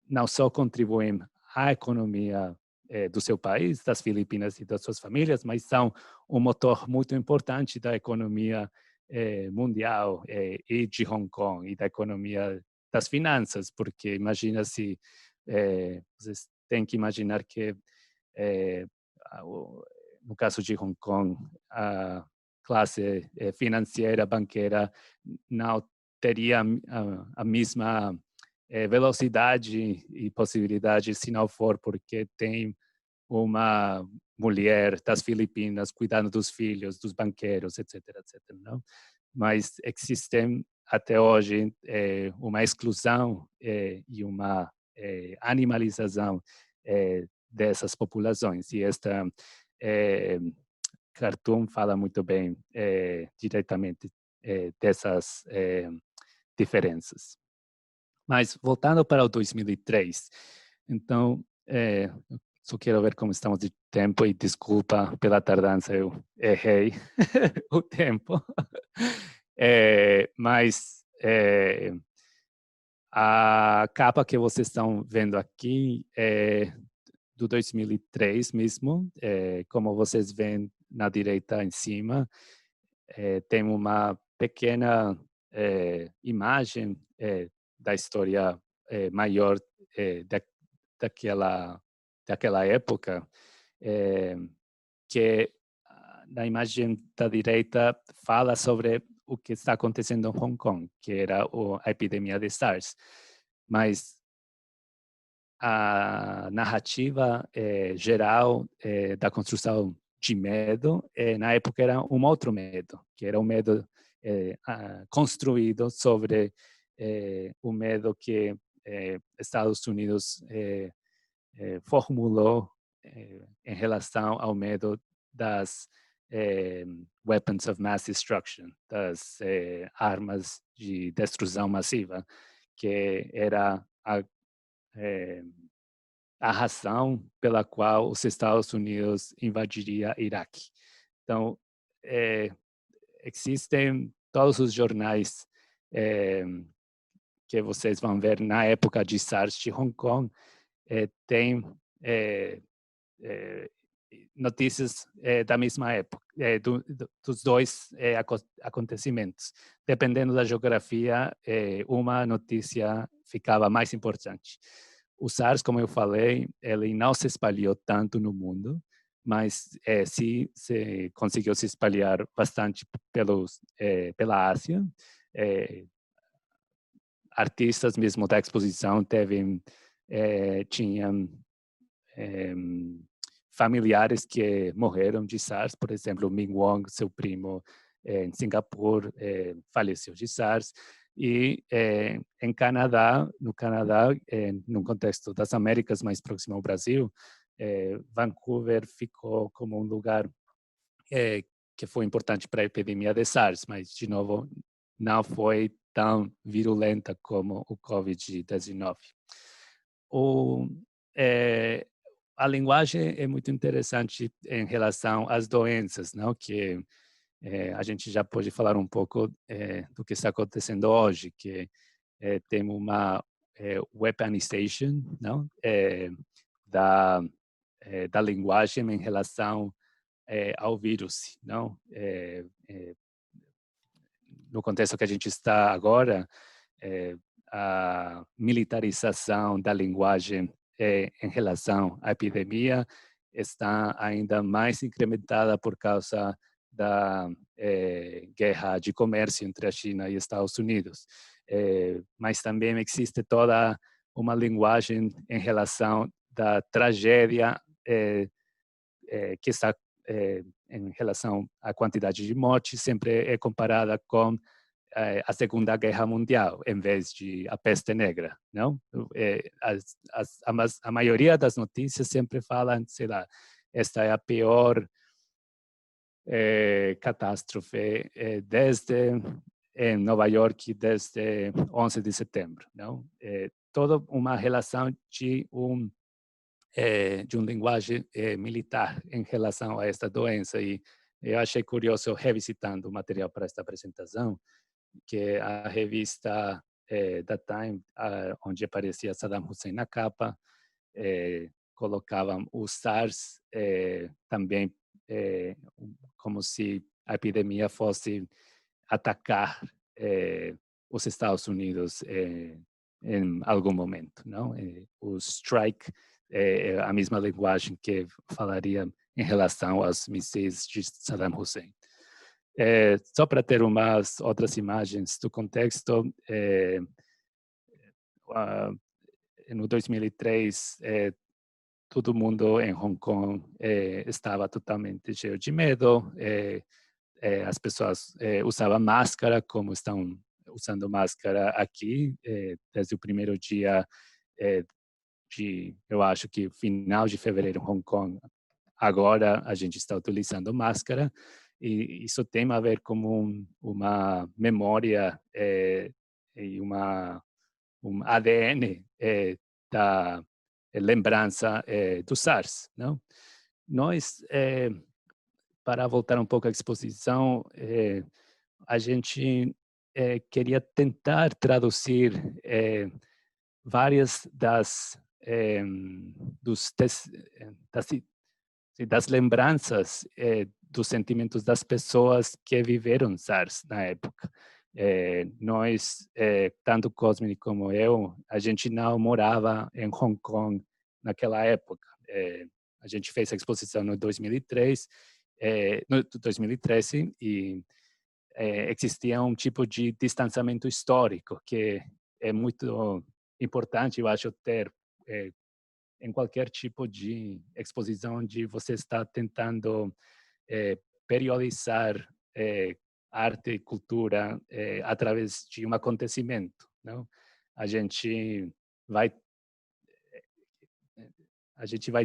não só contribuem à economia do seu país, das Filipinas e das suas famílias, mas são um motor muito importante da economia mundial e de Hong Kong e da economia das finanças, porque imagina se vocês têm que imaginar que no caso de Hong Kong a classe financeira, banqueira não teria a mesma velocidade e possibilidade se não for porque tem uma mulher das Filipinas cuidando dos filhos, dos banqueiros, etc., etc. Não? Mas existem até hoje uma exclusão e uma animalização dessas populações. E esta cartoon fala muito bem diretamente dessas diferenças. Mas voltando para o 2003, então, só quero ver como estamos de tempo e desculpa pela tardança, eu errei o tempo. Mas a capa que vocês estão vendo aqui é do 2003 mesmo. Como vocês veem na direita em cima, tem uma pequena imagem da história maior daquela época, que na imagem da direita fala sobre o que está acontecendo em Hong Kong, que era a epidemia de SARS. Mas a narrativa geral da construção de medo, na época era um outro medo, que era um medo construído sobre o medo que Estados Unidos formulou em relação ao medo das weapons of mass destruction, das armas de destruição massiva, que era a razão pela qual os Estados Unidos invadiria Iraque. Então, existem todos os jornais que vocês vão ver na época de SARS de Hong Kong, tem notícias da mesma época, dos dois acontecimentos. Dependendo da geografia, uma notícia ficava mais importante. O SARS, como eu falei, ele não se espalhou tanto no mundo, mas sim se conseguiu se espalhar bastante pela Ásia. Artistas mesmo da exposição tinham familiares que morreram de SARS, por exemplo, o Ming Wong, seu primo, em Singapura, faleceu de SARS. E no Canadá, no contexto das Américas mais próximo ao Brasil, Vancouver ficou como um lugar que foi importante para a epidemia de SARS, mas, de novo, não foi tão virulenta como o Covid-19. A linguagem é muito interessante em relação às doenças, não? Que a gente já pode falar um pouco do que está acontecendo hoje, que tem uma weaponization, não? Da linguagem em relação ao vírus, não? No contexto que a gente está agora, a militarização da linguagem em relação à epidemia está ainda mais incrementada por causa da guerra de comércio entre a China e Estados Unidos. Mas também existe toda uma linguagem em relação da tragédia que está em relação à quantidade de mortes, sempre é comparada com a Segunda Guerra Mundial, em vez de a peste negra, não? A maioria das notícias sempre falam, sei lá, esta é a pior catástrofe desde em Nova York desde 11 de setembro, não? Toda uma relação de uma linguagem militar em relação a esta doença, e eu achei curioso, revisitando o material para esta apresentação, que a revista da Time, onde aparecia Saddam Hussein na capa, colocavam o SARS também como se a epidemia fosse atacar os Estados Unidos em algum momento, não? O strike é a mesma linguagem que falaria em relação aos mísseis de Saddam Hussein. Só para ter umas outras imagens do contexto, no 2003, todo mundo em Hong Kong estava totalmente cheio de medo. As pessoas usavam máscara, como estão usando máscara aqui, desde o primeiro dia eu acho que final de fevereiro em Hong Kong. Agora a gente está utilizando máscara, e isso tem a ver com uma memória e um ADN da lembrança do SARS, não? Nós, para voltar um pouco à exposição, a gente queria tentar traduzir várias das lembranças dos sentimentos das pessoas que viveram SARS na época. Nós, tanto Cosme como eu, a gente não morava em Hong Kong naquela época. A gente fez a exposição no 2003, no 2013, e existia um tipo de distanciamento histórico que é muito importante, eu acho, ter em qualquer tipo de exposição onde você está tentando periodizar arte e cultura através de um acontecimento, não? A gente vai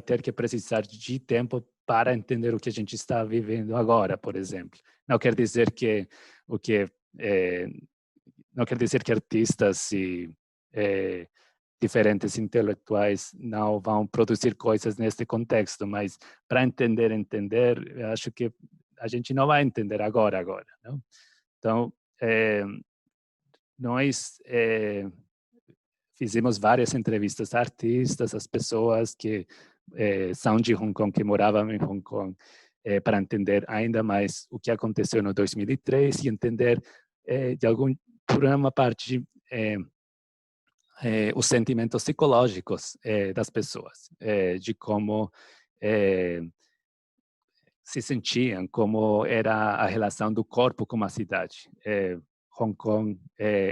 ter que precisar de tempo para entender o que a gente está vivendo agora, por exemplo. Não quer dizer que não quer dizer que artistas e diferentes intelectuais não vão produzir coisas neste contexto, mas para entender, eu acho que a gente não vai entender agora, não? Então, nós fizemos várias entrevistas a artistas, as pessoas que são de Hong Kong, que moravam em Hong Kong, para entender ainda mais o que aconteceu no 2003 e entender, por uma parte, os sentimentos psicológicos das pessoas, de como se sentiam, como era a relação do corpo com a cidade. Hong Kong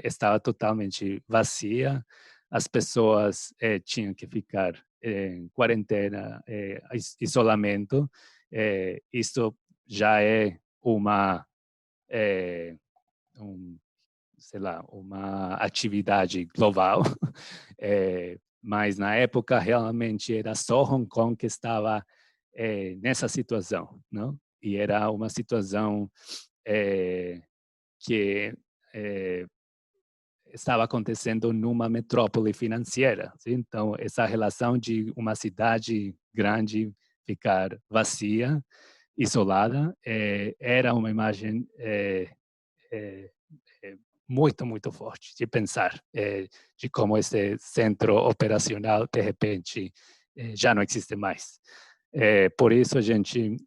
estava totalmente vazia, as pessoas tinham que ficar em quarentena, isolamento. Isso já é sei lá, uma atividade global, mas na época realmente era só Hong Kong que estava nessa situação, não? E era uma situação que estava acontecendo numa metrópole financeira. Sim? Então, essa relação de uma cidade grande ficar vazia, isolada, era uma imagem muito, muito forte de pensar de como esse centro operacional, de repente, já não existe mais. Por isso, a gente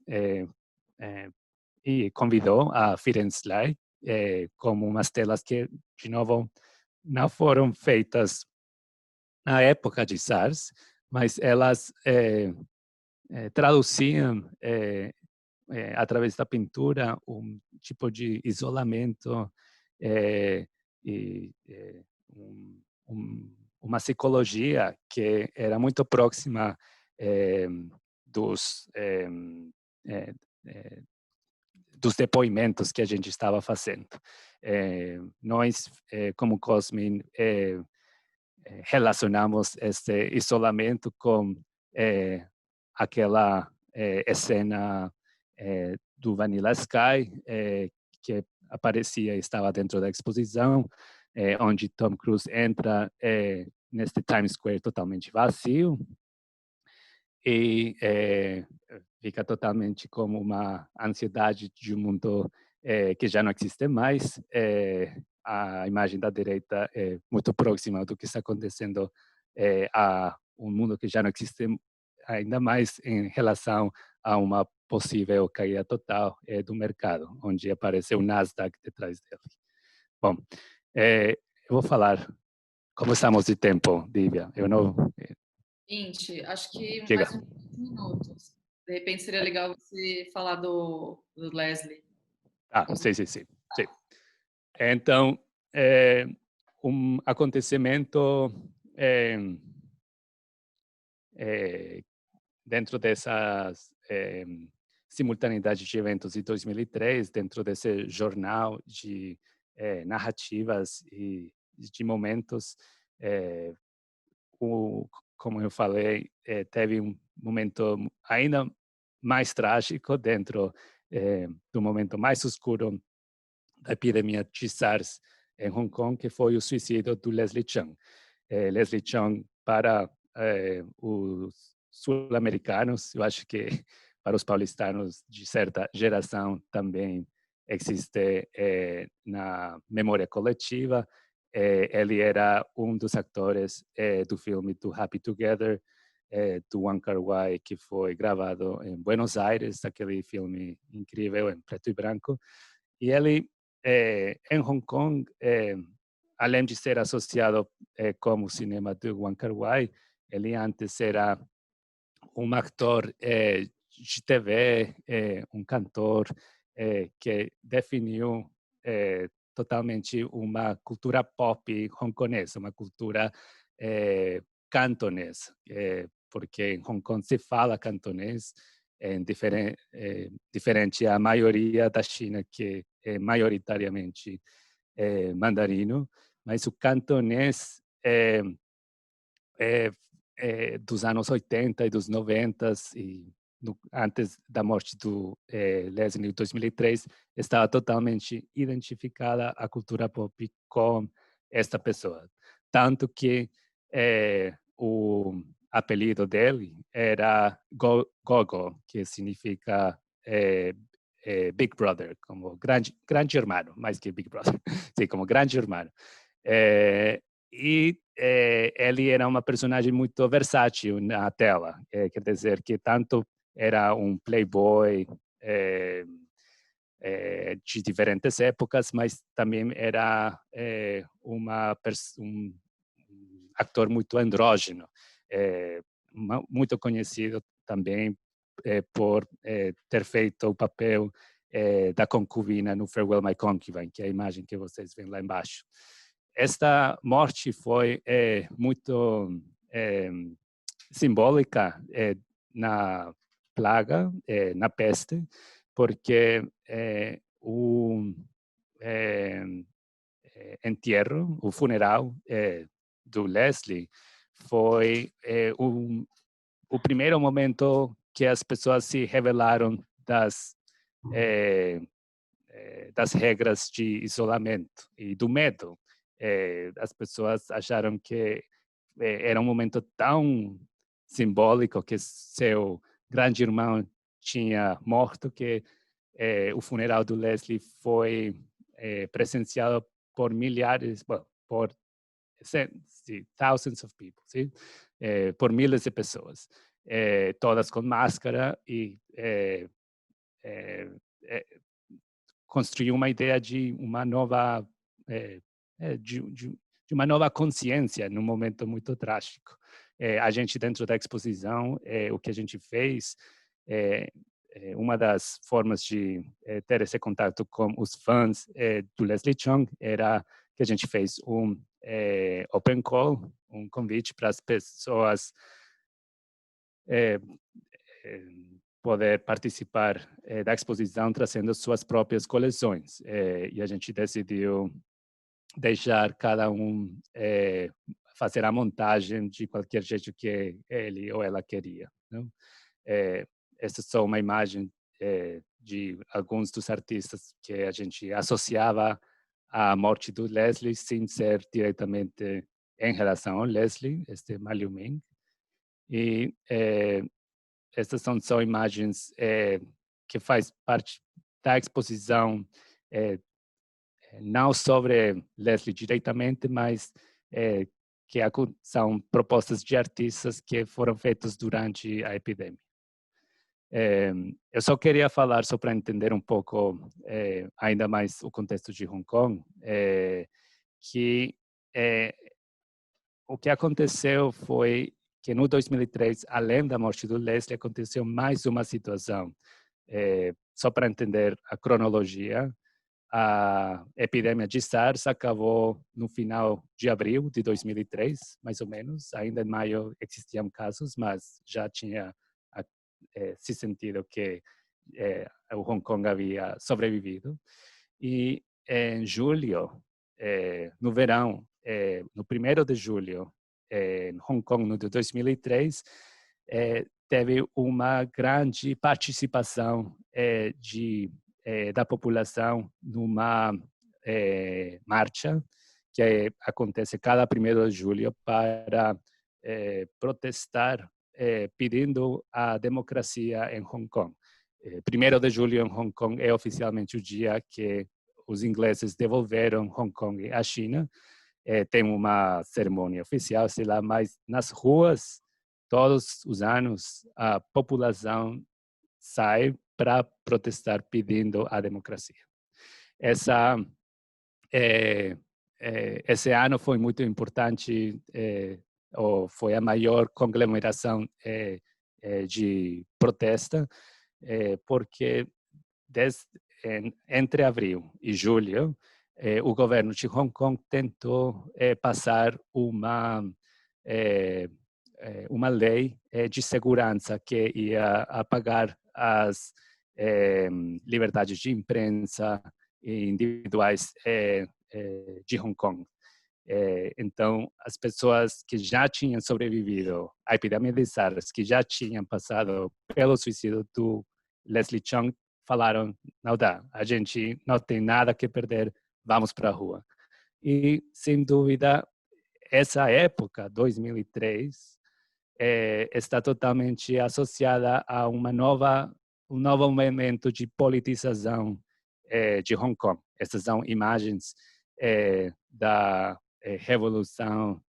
convidou a Firenze Slide como umas telas que, de novo, não foram feitas na época de SARS, mas elas traduziam através da pintura um tipo de isolamento e uma psicologia que era muito próxima dos dos depoimentos que a gente estava fazendo. Nós, como Cosmin, relacionamos esse isolamento com aquela cena do Vanilla Sky, que aparecia e estava dentro da exposição, onde Tom Cruise entra neste Times Square totalmente vazio e fica totalmente como uma ansiedade de um mundo que já não existe mais. A imagem da direita é muito próxima do que está acontecendo a um mundo que já não existe, ainda mais em relação a uma possível caída total do mercado, onde aparece o Nasdaq detrás dele. Bom, eu vou falar como estamos de tempo, Lívia. Eu não... 20, acho que Diga. mais uns 20 minutos. De repente seria legal você falar do Leslie. Sim. Então, um acontecimento dentro dessas simultaneidade de eventos de 2003, dentro desse jornal de narrativas e de momentos, como eu falei, teve um momento ainda mais trágico dentro do momento mais escuro da epidemia de SARS em Hong Kong, que foi o suicídio do Leslie Cheung. Leslie Cheung, para os sul-americanos, eu acho que para os paulistanos de certa geração também existe na memória coletiva. Ele era um dos atores do filme do Happy Together, do Wong Kar-wai, que foi gravado em Buenos Aires, aquele filme incrível em preto e branco. E ele, em Hong Kong, além de ser associado como o cinema de Wong Kar-wai, ele antes era um ator de TV, um cantor que definiu totalmente uma cultura pop hongkonesa, uma cultura cantonesa, porque em Hong Kong se fala cantonês, diferente à maioria da China, que é maioritariamente mandarino, mas o cantonês dos anos 80 e dos 90 e antes da morte do Leslie em 2003, estava totalmente identificada a cultura pop com esta pessoa. Tanto que o apelido dele era Gogo, que significa Big Brother, como grande irmão, mais que Big Brother, sim, como grande irmão. E ele era uma personagem muito versátil na tela, quer dizer que tanto era um playboy de diferentes épocas, mas também era um ator muito andrógeno, muito conhecido também por ter feito o papel da concubina no Farewell My Concubine, que é a imagem que vocês veem lá embaixo. Esta morte foi muito simbólica na plaga, na peste, porque o enterro, o funeral do Leslie foi o primeiro momento que as pessoas se revelaram das regras de isolamento e do medo. As pessoas acharam que era um momento tão simbólico que seu grande irmão tinha morto que o funeral do Leslie foi presenciado por milhares, por thousands of people, ¿sí? Por miles de pessoas, todas com máscara e construiu uma ideia de uma nova de uma nova consciência num momento muito trágico. A gente, dentro da exposição, o que a gente fez, uma das formas de ter esse contato com os fãs do Leslie Cheung era que a gente fez um open call, um convite para as pessoas poder participar da exposição trazendo suas próprias coleções. E a gente decidiu deixar cada um fazer a montagem de qualquer jeito que ele ou ela queria. Não? Essa é só uma imagem de alguns dos artistas que a gente associava à morte do Leslie, sem ser diretamente em relação ao Leslie, Ma Liu-ming. E essas são só imagens que faz parte da exposição, não sobre Leslie diretamente, mas que são propostas de artistas que foram feitas durante a epidemia. Eu só queria falar, só para entender um pouco ainda mais o contexto de Hong Kong, que o que aconteceu foi que no 2003, além da morte do Leslie, aconteceu mais uma situação. Só para entender a cronologia, a epidemia de SARS acabou no final de abril de 2003, mais ou menos. Ainda em maio existiam casos, mas já tinha se sentido que o Hong Kong havia sobrevivido. E em julho, no verão, no 1º de julho, em Hong Kong, no 2003, teve uma grande participação da população numa marcha que acontece cada 1º de julho para protestar, pedindo a democracia em Hong Kong. 1º de julho em Hong Kong é oficialmente o dia que os ingleses devolveram Hong Kong à China. Tem uma cerimônia oficial, sei lá, mas nas ruas, todos os anos, a população sai para protestar pedindo a democracia. Esse ano foi muito importante, foi a maior conglomeração de protesto, porque entre abril e julho, o governo de Hong Kong tentou passar uma lei de segurança que ia apagar as liberdades de imprensa individuais de Hong Kong. Então, as pessoas que já tinham sobrevivido à epidemia de SARS, que já tinham passado pelo suicídio do Leslie Cheung, falaram, não dá, a gente não tem nada que perder, vamos para a rua. E, sem dúvida, essa época, 2003, está totalmente associada a um novo momento de politização de Hong Kong. Essas são imagens da revolução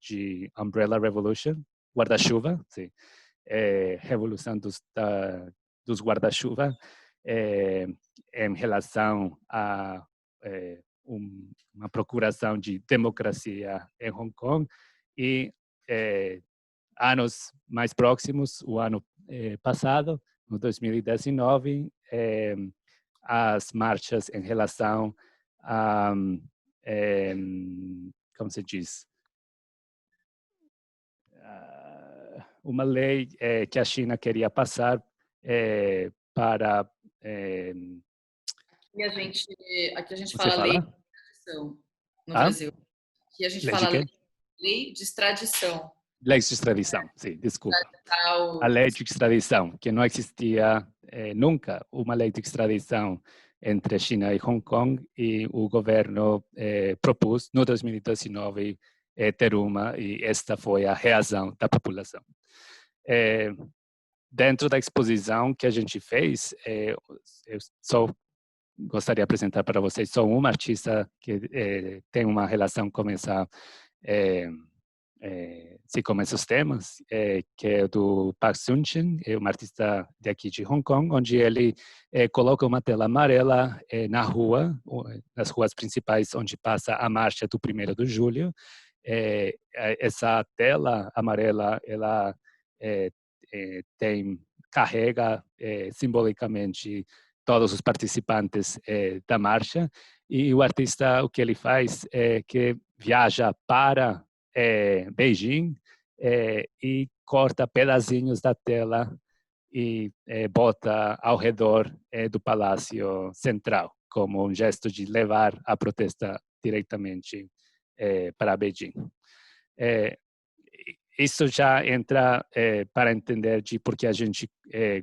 de Umbrella Revolution, guarda-chuva, sim. Revolução dos guarda-chuva em relação a uma procuração de democracia em Hong Kong. E anos mais próximos, o ano passado, no 2019, as marchas em relação a, como se diz, uma lei que a China queria passar para... Aqui a gente fala lei de extradição no Brasil. Aqui a gente lei fala de lei de extradição. Lei de extradição, sim, desculpa. A lei de extradição, que não existia nunca uma lei de extradição entre China e Hong Kong, e o governo propôs, no 2019, ter uma, e esta foi a reação da população. Dentro da exposição que a gente fez, eu só gostaria de apresentar para vocês só uma artista que tem uma relação com essa... com esses temas, que é do Park Sun-chin, um artista de aqui de Hong Kong, onde ele coloca uma tela amarela na rua, nas ruas principais onde passa a marcha do 1º de julho, essa tela amarela, ela carrega simbolicamente todos os participantes da marcha, e o artista, o que ele faz é que viaja para Beijing e corta pedacinhos da tela e bota ao redor do Palácio Central, como um gesto de levar a protesta diretamente para Beijing. Isso já entra para entender de por que a gente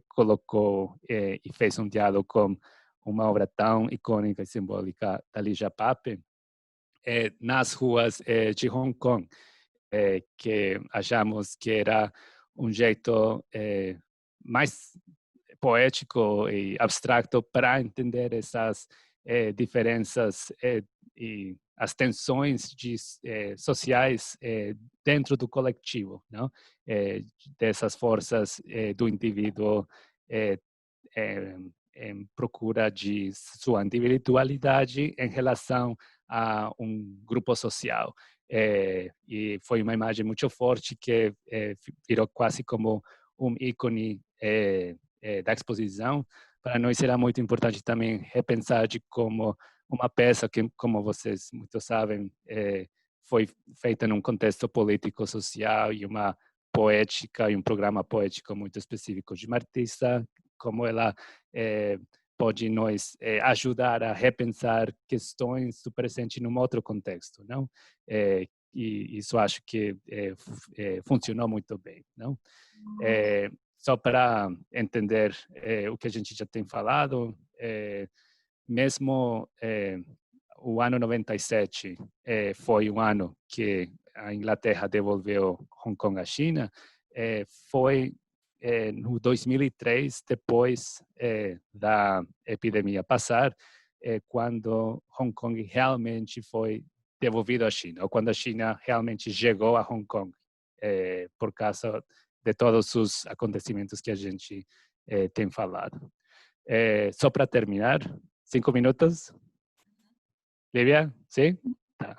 colocou e fez um diálogo com uma obra tão icônica e simbólica da Lígia Pape nas ruas de Hong Kong, que achamos que era um jeito mais poético e abstracto para entender essas diferenças e as tensões sociais dentro do coletivo, não? Dessas forças do indivíduo em procura de sua individualidade em relação a um grupo social. E foi uma imagem muito forte que virou quase como um ícone da exposição. Para nós será muito importante também repensar de como uma peça que, como vocês muito sabem, foi feita num contexto político-social e uma poética e um programa poético muito específico de uma artista, como ela pode nos ajudar a repensar questões do presente num outro contexto, não? E isso acho que funcionou muito bem, não? Só para entender o que a gente já tem falado, mesmo o ano 97 foi um ano que a Inglaterra devolveu Hong Kong à China, foi no 2003, depois da epidemia passar, quando Hong Kong realmente foi devolvido à China, ou quando a China realmente chegou a Hong Kong, por causa de todos os acontecimentos que a gente tem falado. Só para terminar, 5 minutos. Lívia, sim? Tá.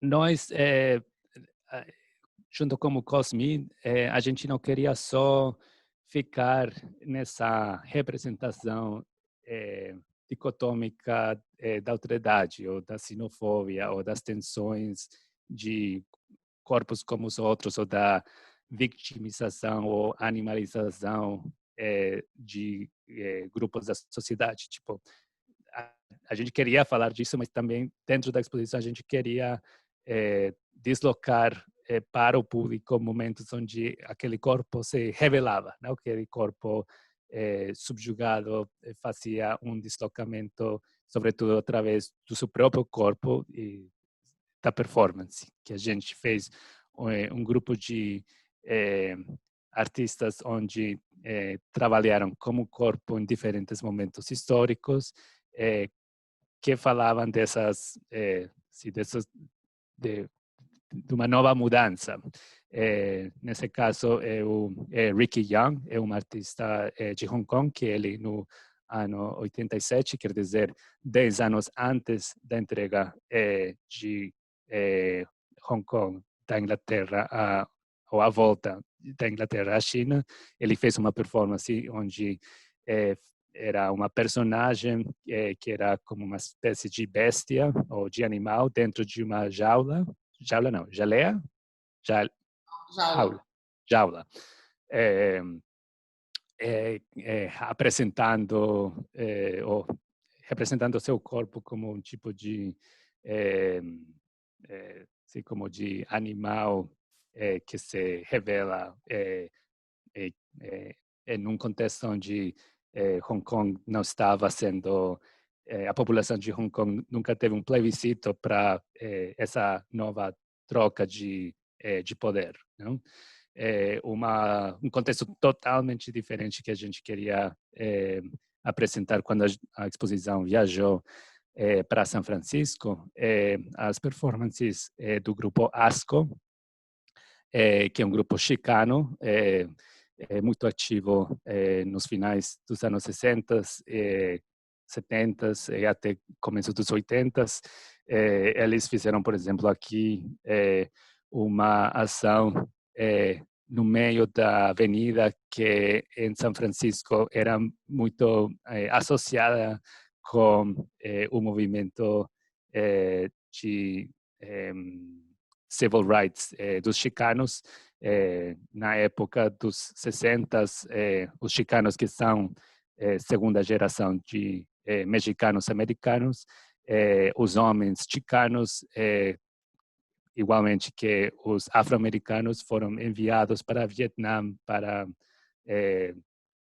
Nós, junto com o COSME, a gente não queria só ficar nessa representação dicotômica da autoridade, ou da xenofobia, ou das tensões de corpos como os outros, ou da vitimização ou animalização de grupos da sociedade. Tipo, a gente queria falar disso, mas também dentro da exposição a gente queria deslocar para o público momentos onde aquele corpo se revelava, não? Aquele corpo subjugado fazia um deslocamento, sobretudo através do seu próprio corpo e da performance, que a gente fez um grupo de artistas onde trabalharam como corpo em diferentes momentos históricos, que falavam dessas, de uma nova mudança. Nesse caso, o Ricky Young é um artista de Hong Kong, que ele no ano 87, quer dizer, 10 anos antes da entrega de Hong Kong da Inglaterra ou a volta da Inglaterra à China, ele fez uma performance onde era uma personagem que era como uma espécie de bestia ou de animal dentro de uma jaula não, jaleia? Jaula. Apresentando ou representando seu corpo como um tipo de assim, como de animal que se revela em um contexto onde Hong Kong não estava sendo a população de Hong Kong nunca teve um plebiscito para essa nova troca de poder, não? Um contexto totalmente diferente que a gente queria apresentar quando a exposição viajou para São Francisco. As performances do grupo ASCO, que é um grupo chicano, muito ativo nos finais dos anos 60, 70s e até começo dos 80s. Eles fizeram, por exemplo, aqui uma ação no meio da avenida que em São Francisco era muito associada com o movimento de civil rights dos chicanos. Na época dos 60s, os chicanos que são segunda geração de mexicanos americanos, os homens chicanos, igualmente que os afro-americanos, foram enviados para Vietnã para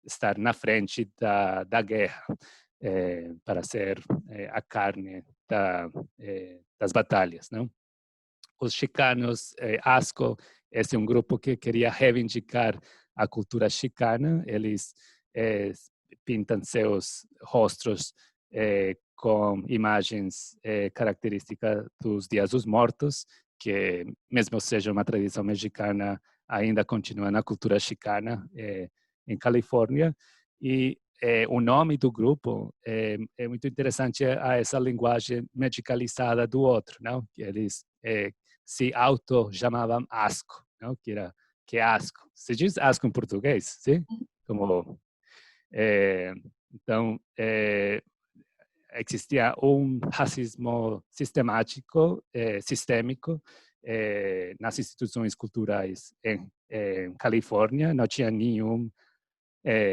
estar na frente da guerra, para ser a carne das batalhas, não? Os chicanos, ASCO, esse é um grupo que queria reivindicar a cultura chicana. Eles pintam seus rostos com imagens características dos Dias dos Mortos, que, mesmo seja uma tradição mexicana, ainda continua na cultura chicana em Califórnia. E o nome do grupo é muito interessante a essa linguagem medicalizada do outro, não? Que eles se auto-chamavam asco, não? Que é asco. Se diz asco em português, sim? Como, então, existia um racismo sistemático, sistêmico, nas instituições culturais em Califórnia. Não tinha nenhum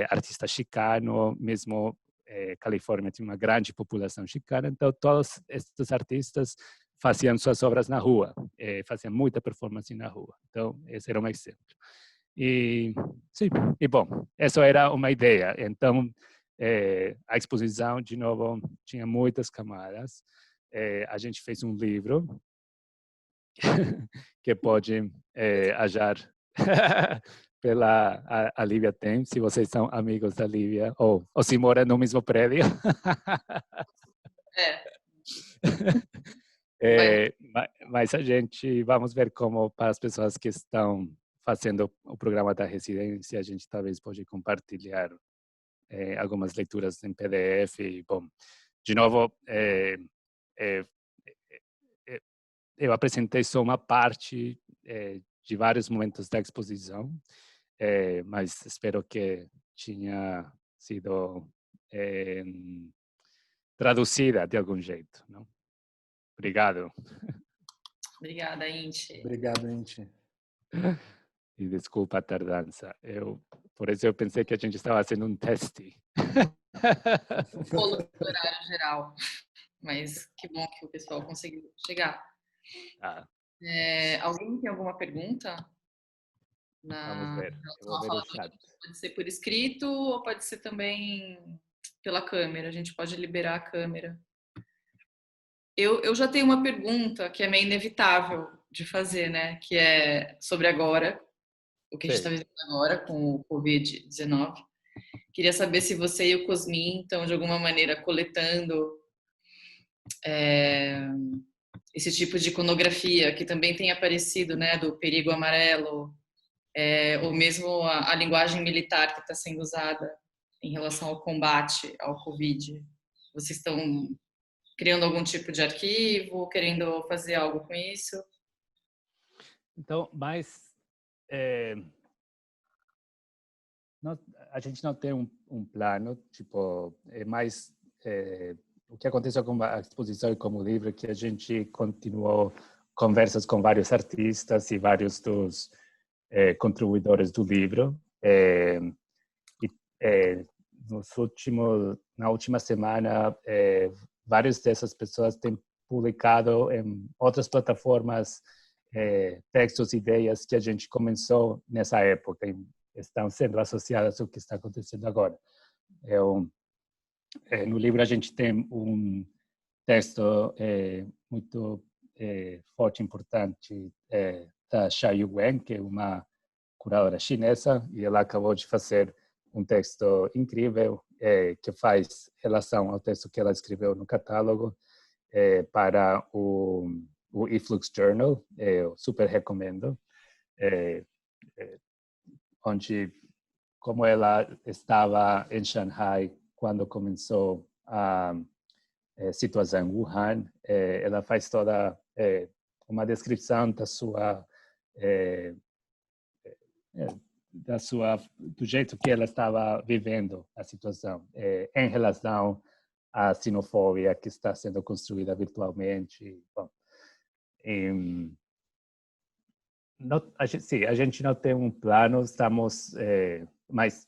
artista chicano, mesmo Califórnia tinha uma grande população chicana, então todos esses artistas faziam suas obras na rua, faziam muita performance na rua. Então, esse era um exemplo. E, sim, e bom, essa era uma ideia. Então, a exposição, de novo, tinha muitas camadas. A gente fez um livro que pode achar pela a Lívia tem, se vocês são amigos da Lívia, ou se moram no mesmo prédio. Mas a gente, vamos ver como, para as pessoas que estão fazendo o programa da residência, a gente talvez pode compartilhar algumas leituras em PDF. E, bom, de novo, eu apresentei só uma parte de vários momentos da exposição, mas espero que tenha sido traduzida de algum jeito, não? Obrigado. Obrigada, Inti. Obrigado, Inti. E desculpa a tardança. Por isso eu pensei que a gente estava fazendo um teste. Bolo do horário geral. Mas que bom que o pessoal conseguiu chegar. Ah, Alguém tem alguma pergunta? vamos ver. Eu vou ver o chat. Pode ser por escrito ou pode ser também pela câmera. A gente pode liberar a câmera. Eu já tenho uma pergunta que é meio inevitável de fazer, né? Que é sobre agora, o que a gente está vivendo agora com o Covid-19. Queria saber se você e o Cosmin estão, de alguma maneira, coletando esse tipo de iconografia que também tem aparecido, né? Do perigo amarelo, ou mesmo a linguagem militar que está sendo usada em relação ao combate ao Covid. Vocês estão criando algum tipo de arquivo, querendo fazer algo com isso? Então, mas a gente não tem um plano, tipo, é mais o que aconteceu com a exposição e com o livro, que a gente continuou conversas com vários artistas e vários dos contribuidores do livro. Na última semana, várias dessas pessoas têm publicado em outras plataformas textos e ideias que a gente começou nessa época e estão sendo associadas ao que está acontecendo agora. No livro a gente tem um texto muito forte e importante da Xiaoyu Wen, que é uma curadora chinesa, e ela acabou de fazer um texto incrível que faz relação ao texto que ela escreveu no catálogo para o eFlux Journal. Eu super recomendo, onde, como ela estava em Shanghai quando começou a situação em Wuhan. Ela faz toda uma descrição do jeito que ela estava vivendo a situação em relação à xenofobia que está sendo construída virtualmente. Bom, a gente não tem um plano, estamos mais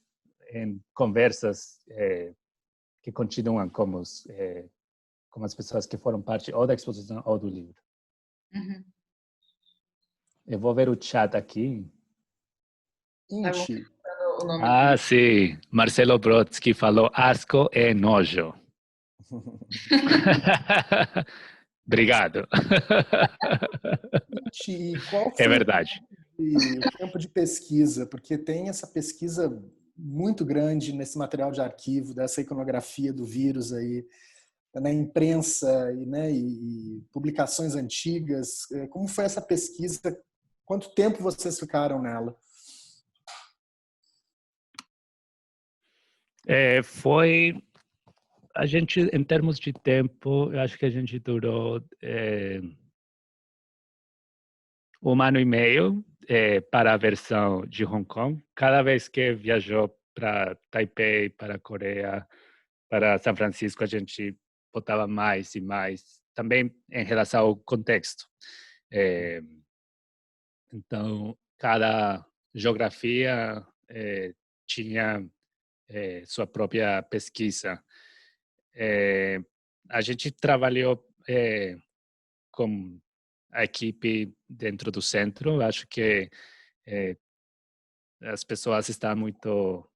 em conversas que continuam com as pessoas que foram parte ou da exposição ou do livro. Uhum. Eu vou ver o chat aqui. Inti. O nome Sim. Marcelo Brodsky falou asco e nojo. Obrigado. Inti, e qual É foi verdade. o tempo de pesquisa? Porque tem essa pesquisa muito grande nesse material de arquivo, dessa iconografia do vírus aí, na imprensa e publicações antigas. Como foi essa pesquisa? Quanto tempo vocês ficaram nela? A gente, em termos de tempo, eu acho que a gente durou 1 ano e meio para a versão de Hong Kong. Cada vez que viajou para Taipei, para a Coreia, para São Francisco, a gente botava mais e mais, também em relação ao contexto. Então, cada geografia tinha sua própria pesquisa. A gente trabalhou com a equipe dentro do centro. Acho que as pessoas estão muito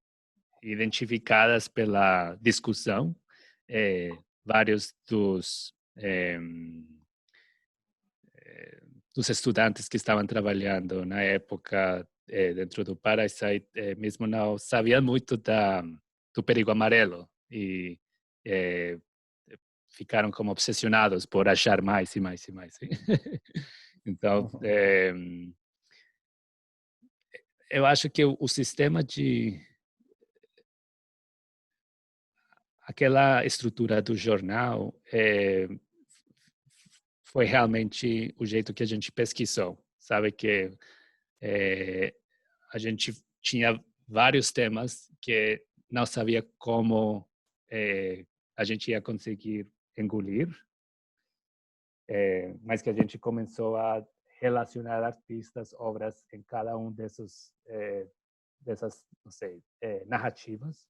identificadas pela discussão. Vários dos estudantes que estavam trabalhando na época dentro do Parasite mesmo não sabiam muito do perigo amarelo e ficaram como obsessionados por achar mais e mais e mais. Então, eu acho que o sistema aquela estrutura do jornal foi realmente o jeito que a gente pesquisou. Sabe que a gente tinha vários temas que não sabia como a gente ia conseguir engolir, mas que a gente começou a relacionar artistas, obras em cada um dessas, não sei, narrativas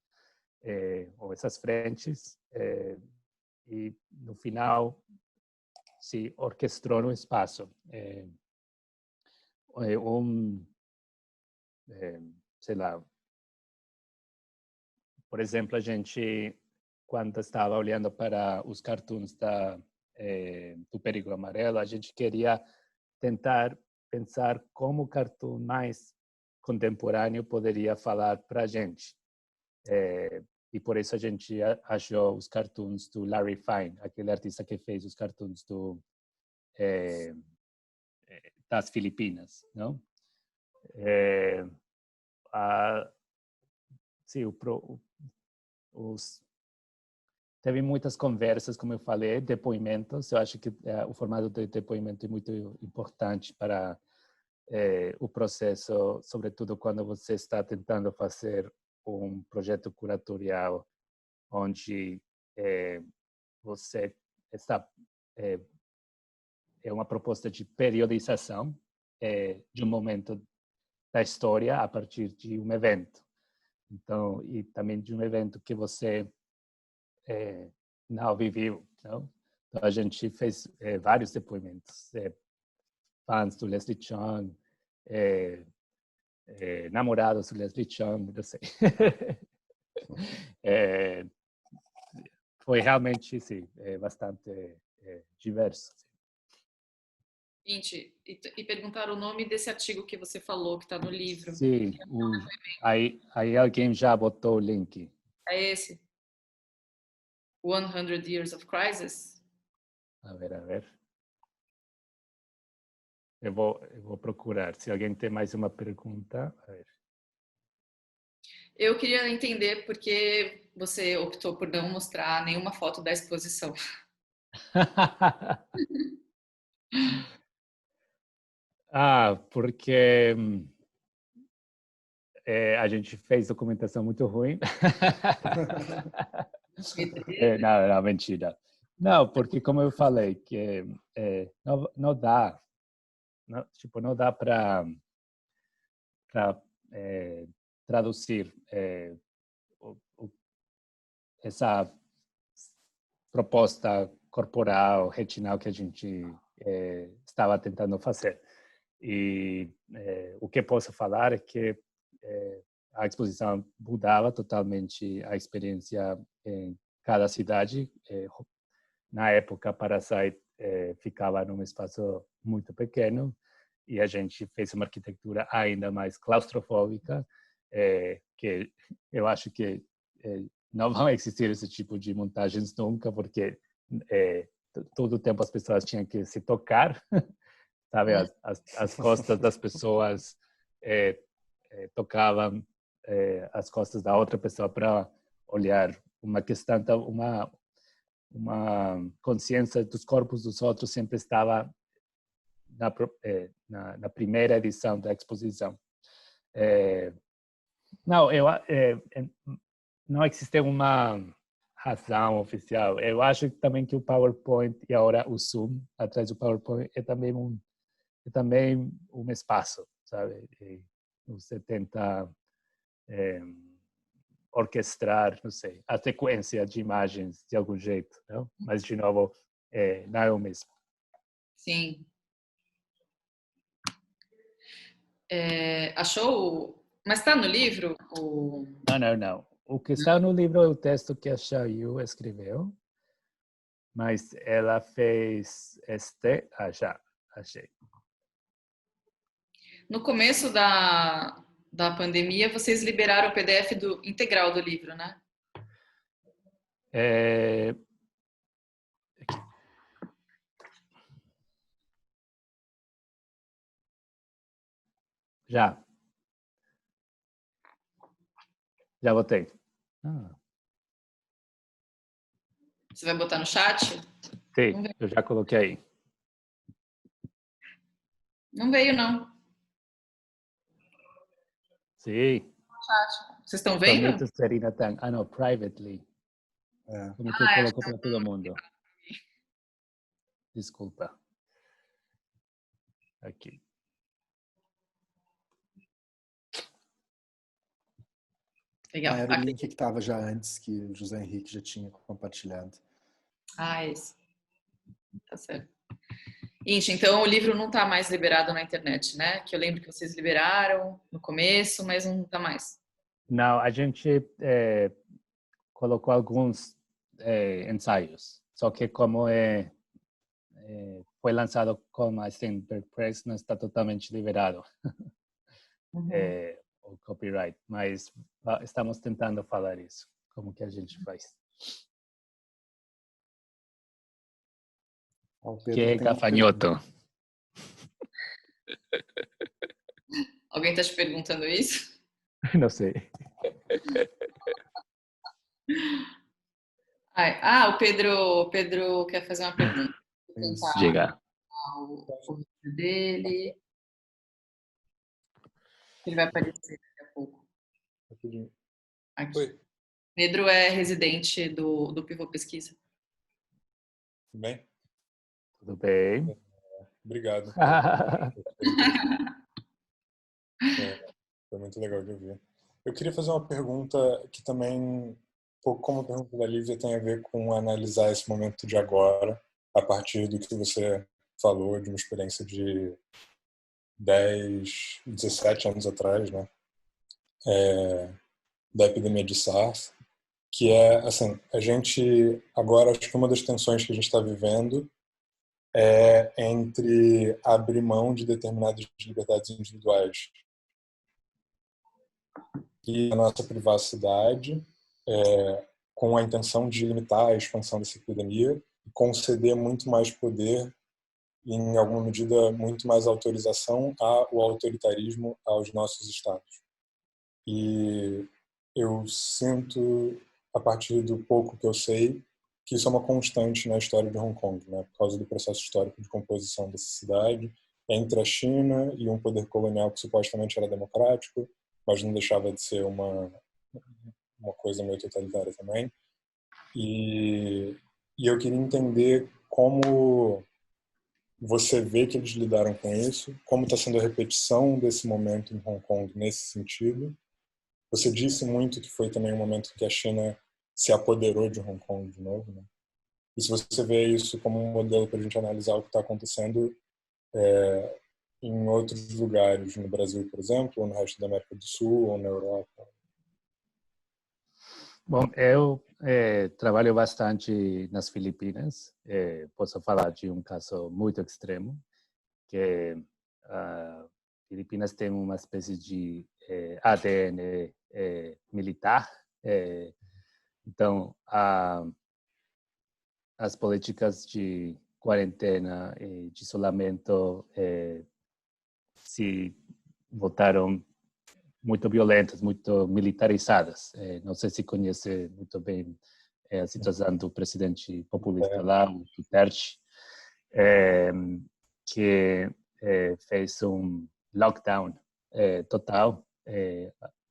ou essas frentes, e no final se orquestrou no espaço sei lá, por exemplo, a gente, quando estava olhando para os cartoons do Perigo Amarelo, a gente queria tentar pensar como o cartoon mais contemporâneo poderia falar para a gente. E por isso a gente achou os cartoons do Larry Fine, aquele artista que fez os cartoons das Filipinas, não? Sim, teve muitas conversas, como eu falei, depoimentos. Eu acho que o formato de depoimento é muito importante para o processo, sobretudo quando você está tentando fazer um projeto curatorial onde você está uma proposta de periodização de um momento da história a partir de um evento. Então, e também de um evento que você não viveu, não? Então, a gente fez vários depoimentos. Fãs do Leslie Cheung, namorados do Leslie Cheung, não sei. Foi realmente, sim, bastante diverso. Inti, e perguntaram o nome desse artigo que você falou, que está no livro. Sim, aí alguém já botou o link. É esse? 100 Years of Crisis? A ver. Eu vou procurar. Se alguém tem mais uma pergunta. A ver. Eu queria entender, porque você optou por não mostrar nenhuma foto da exposição? Porque a gente fez documentação muito ruim. Não, mentira. Não, porque como eu falei, que não dá, não dá para traduzir essa proposta corporal, retinal que a gente estava tentando fazer. E o que posso falar é que a exposição mudava totalmente a experiência em cada cidade. Na época, Parasite ficava num espaço muito pequeno e a gente fez uma arquitetura ainda mais claustrofóbica, que eu acho que não vão existir esse tipo de montagens nunca, porque todo o tempo as pessoas tinham que se tocar, sabe? As costas das pessoas tocavam as costas da outra pessoa para olhar. Uma questão, uma consciência dos corpos dos outros sempre estava na primeira edição da exposição. Não existe uma razão oficial. Eu acho também que o PowerPoint e agora o Zoom atrás do PowerPoint é também um espaço, sabe? E você tenta orquestrar, não sei, a sequência de imagens de algum jeito, não? Mas de novo, não é o mesmo. Sim. Achou? Mas está no livro? Não. O que está no livro é o texto que a Xiaoyu escreveu, mas ela fez já achei. No começo da pandemia, vocês liberaram o PDF integral do livro, né? Já botei. Você vai botar no chat? Sim, eu já coloquei. Não veio, não. Sim. Vocês estão vendo? Bonito, Serena Tang. Não, privately. Como que eu coloco para todo mundo? Desculpa. Aqui. Legal. Era o link que estava já antes, que o José Henrique já tinha compartilhado. Esse. Tá certo. Ixi, então o livro não está mais liberado na internet, né? Que eu lembro que vocês liberaram no começo, mas não está mais. Não, a gente colocou alguns ensaios. Só que como foi lançado com a Steinberg Press, não está totalmente liberado o copyright. Mas estamos tentando falar isso. Como que a gente faz? Que é gafanhoto. Alguém está te perguntando isso? Não sei. O Pedro quer fazer uma pergunta. Vou tentar Diga. o vídeo dele. Ele vai aparecer daqui a pouco. Aqui. Oi. Pedro é residente do Pivô Pesquisa. Tudo bem? Tudo bem. Obrigado. Foi muito legal de ouvir. Eu queria fazer uma pergunta que também, como a pergunta da Lívia, tem a ver com analisar esse momento de agora, a partir do que você falou, de uma experiência de 10, 17 anos atrás, né? Da epidemia de SARS, que é, assim, a gente, agora, acho que uma das tensões que a gente está vivendo é entre abrir mão de determinadas liberdades individuais e a nossa privacidade, com a intenção de limitar a expansão dessa epidemia e conceder muito mais poder, em alguma medida, muito mais autorização ao autoritarismo aos nossos estados. E eu sinto a partir do pouco que eu sei, que isso é uma constante na história de Hong Kong, né? Por causa do processo histórico de composição dessa cidade, entre a China e um poder colonial que supostamente era democrático, mas não deixava de ser uma coisa meio totalitária também. E eu queria entender como você vê que eles lidaram com isso, como está sendo a repetição desse momento em Hong Kong nesse sentido. Você disse muito que foi também um momento em que a China se apoderou de Hong Kong de novo, né? E se você vê isso como um modelo para a gente analisar o que está acontecendo em outros lugares, no Brasil, por exemplo, ou no resto da América do Sul, ou na Europa. Bom, eu trabalho bastante nas Filipinas. Posso falar de um caso muito extremo, que a Filipinas tem uma espécie de ADN militar. Então, as políticas de quarentena e de isolamento se voltaram muito violentas, muito militarizadas. Não sei se conhece muito bem a situação do presidente populista lá, o Duterte, que fez um lockdown total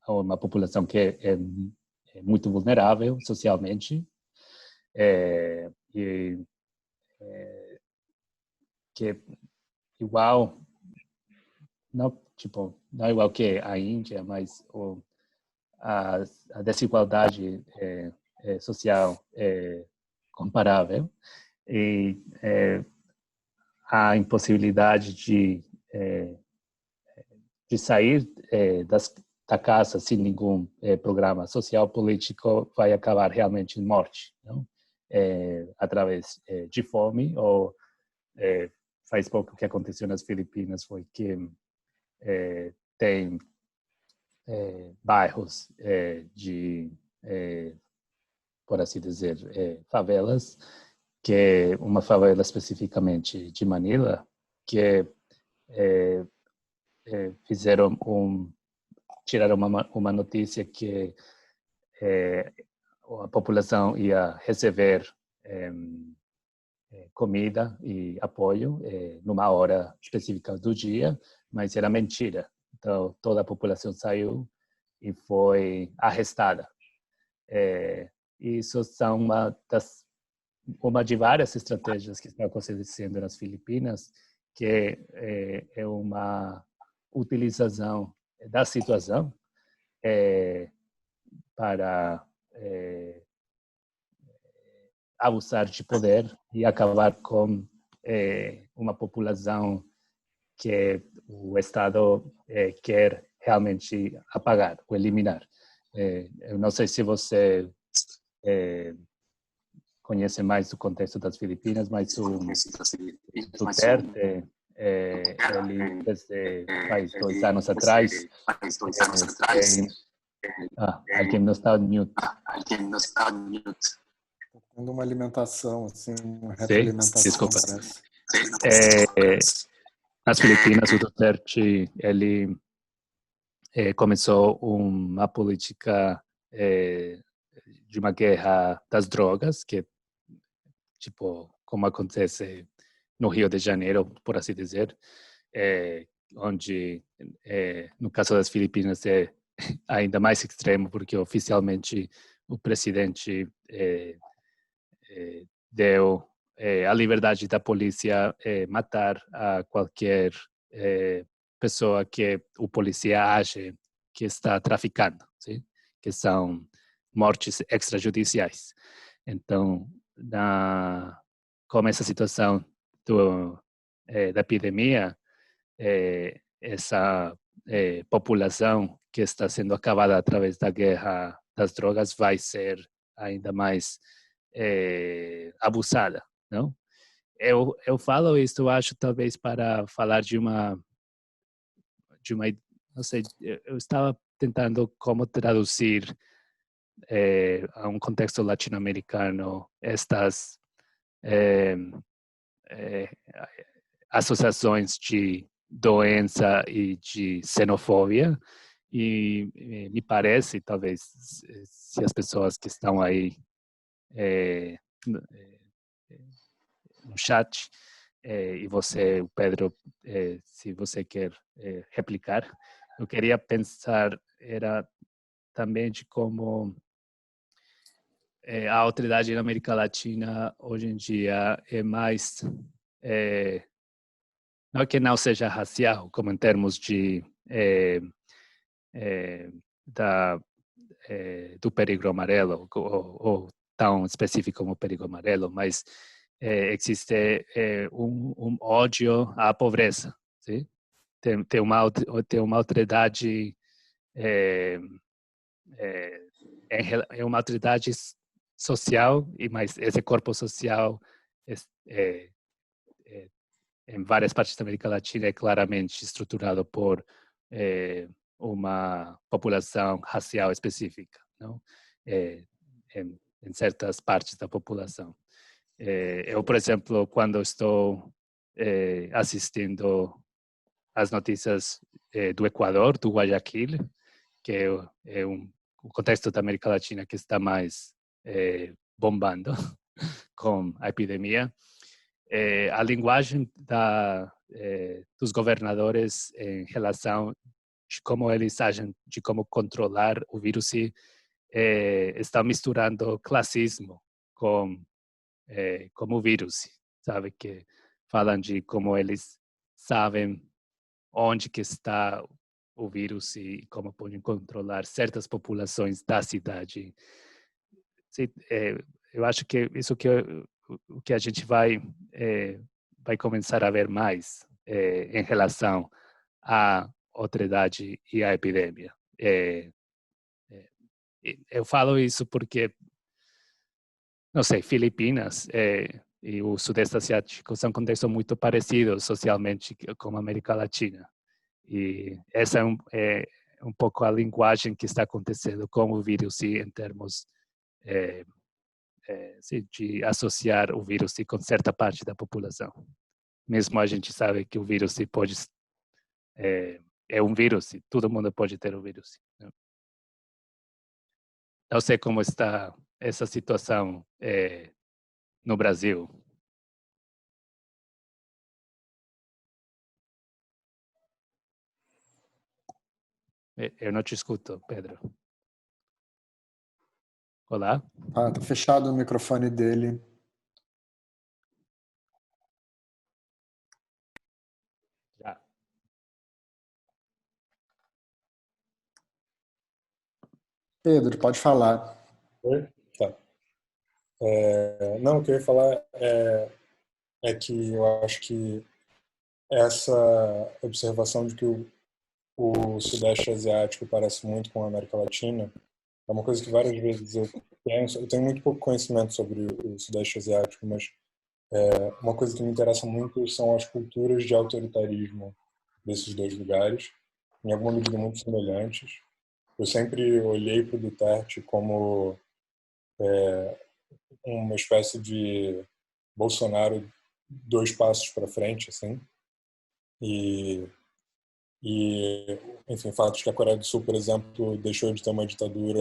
a uma população que é muito vulnerável socialmente, e que igual, não igual que a Índia, mas a desigualdade social é comparável, e a impossibilidade de sair da casa sem nenhum programa social político vai acabar realmente em morte, não? Através de fome, ou faz pouco que aconteceu nas Filipinas foi que tem bairros por assim dizer, favelas, que uma favela especificamente de Manila, que tiraram uma notícia que a população ia receber comida e apoio numa hora específica do dia, mas era mentira. Então, toda a população saiu e foi arrestada. Isso são uma de várias estratégias que estão acontecendo nas Filipinas, que é uma utilização da situação para abusar de poder e acabar com uma população que o Estado quer realmente apagar ou eliminar. Eu não sei se você conhece mais do contexto das Filipinas, mas o Duterte, ele desde faz 2 anos atrás, alguém não está on mute. Tendo uma alimentação, assim, uma Sim, retroalimentação. desculpa. Parece. Nas Filipinas, o Duterte, ele começou uma política de uma guerra das drogas, que tipo como acontece no Rio de Janeiro, por assim dizer, onde no caso das Filipinas é ainda mais extremo, porque oficialmente o presidente deu a liberdade da polícia matar a qualquer pessoa que o polícia acha que está traficando, sim? Que são mortes extrajudiciais. Então, como essa situação da epidemia, essa população que está sendo acabada através da guerra das drogas vai ser ainda mais abusada, não? Eu falo isso, acho, talvez para falar de uma, não sei, eu estava tentando como traduzir a um contexto latino-americano estas associações de doença e de xenofobia, E me parece, talvez, se as pessoas que estão aí no chat, e você, o Pedro, se você quer replicar, eu queria pensar era também de como a autoridade na América Latina hoje em dia é mais, não que não seja racial, como em termos de da do perigo amarelo, ou tão específico como o perigo amarelo, mas existe um ódio à pobreza, sim? Tem uma autoridade é uma autoridade social, e mas esse corpo social é, é, em várias partes da América Latina é claramente estruturado por uma população racial específica, não? Em certas partes da população. Eu, por exemplo, quando estou assistindo as notícias do Equador, do Guayaquil, que é o contexto da América Latina que está mais bombando com a epidemia, a linguagem dos governadores em relação de como eles agem, de como controlar o vírus, está misturando classismo com o vírus, sabe? Que falam de como eles sabem onde que está o vírus e como podem controlar certas populações da cidade. Sim, eu acho que isso que o que a gente vai começar a ver mais em relação à autoridade e à epidemia. Eu falo isso porque, não sei, Filipinas e o Sudeste Asiático são contextos muito parecidos socialmente com a América Latina. E essa é um pouco a linguagem que está acontecendo com o vírus em termos de associar o vírus com certa parte da população. Mesmo a gente sabe que o vírus pode é um vírus, todo mundo pode ter o vírus. Não sei como está essa situação no Brasil. Eu não te escuto, Pedro. Olá? Tá fechado o microfone dele. Já. Pedro, pode falar. Oi? Tá. Não, o que eu ia falar é que eu acho que essa observação de que o Sudeste Asiático parece muito com a América Latina é uma coisa que várias vezes eu penso. Eu tenho muito pouco conhecimento sobre o Sudeste Asiático, mas uma coisa que me interessa muito são as culturas de autoritarismo desses dois lugares, em alguma medida muito semelhantes. Eu sempre olhei para o Duterte como uma espécie de Bolsonaro 2 passos para frente, assim. E enfim, o fato de que a Coreia do Sul, por exemplo, deixou de ter uma ditadura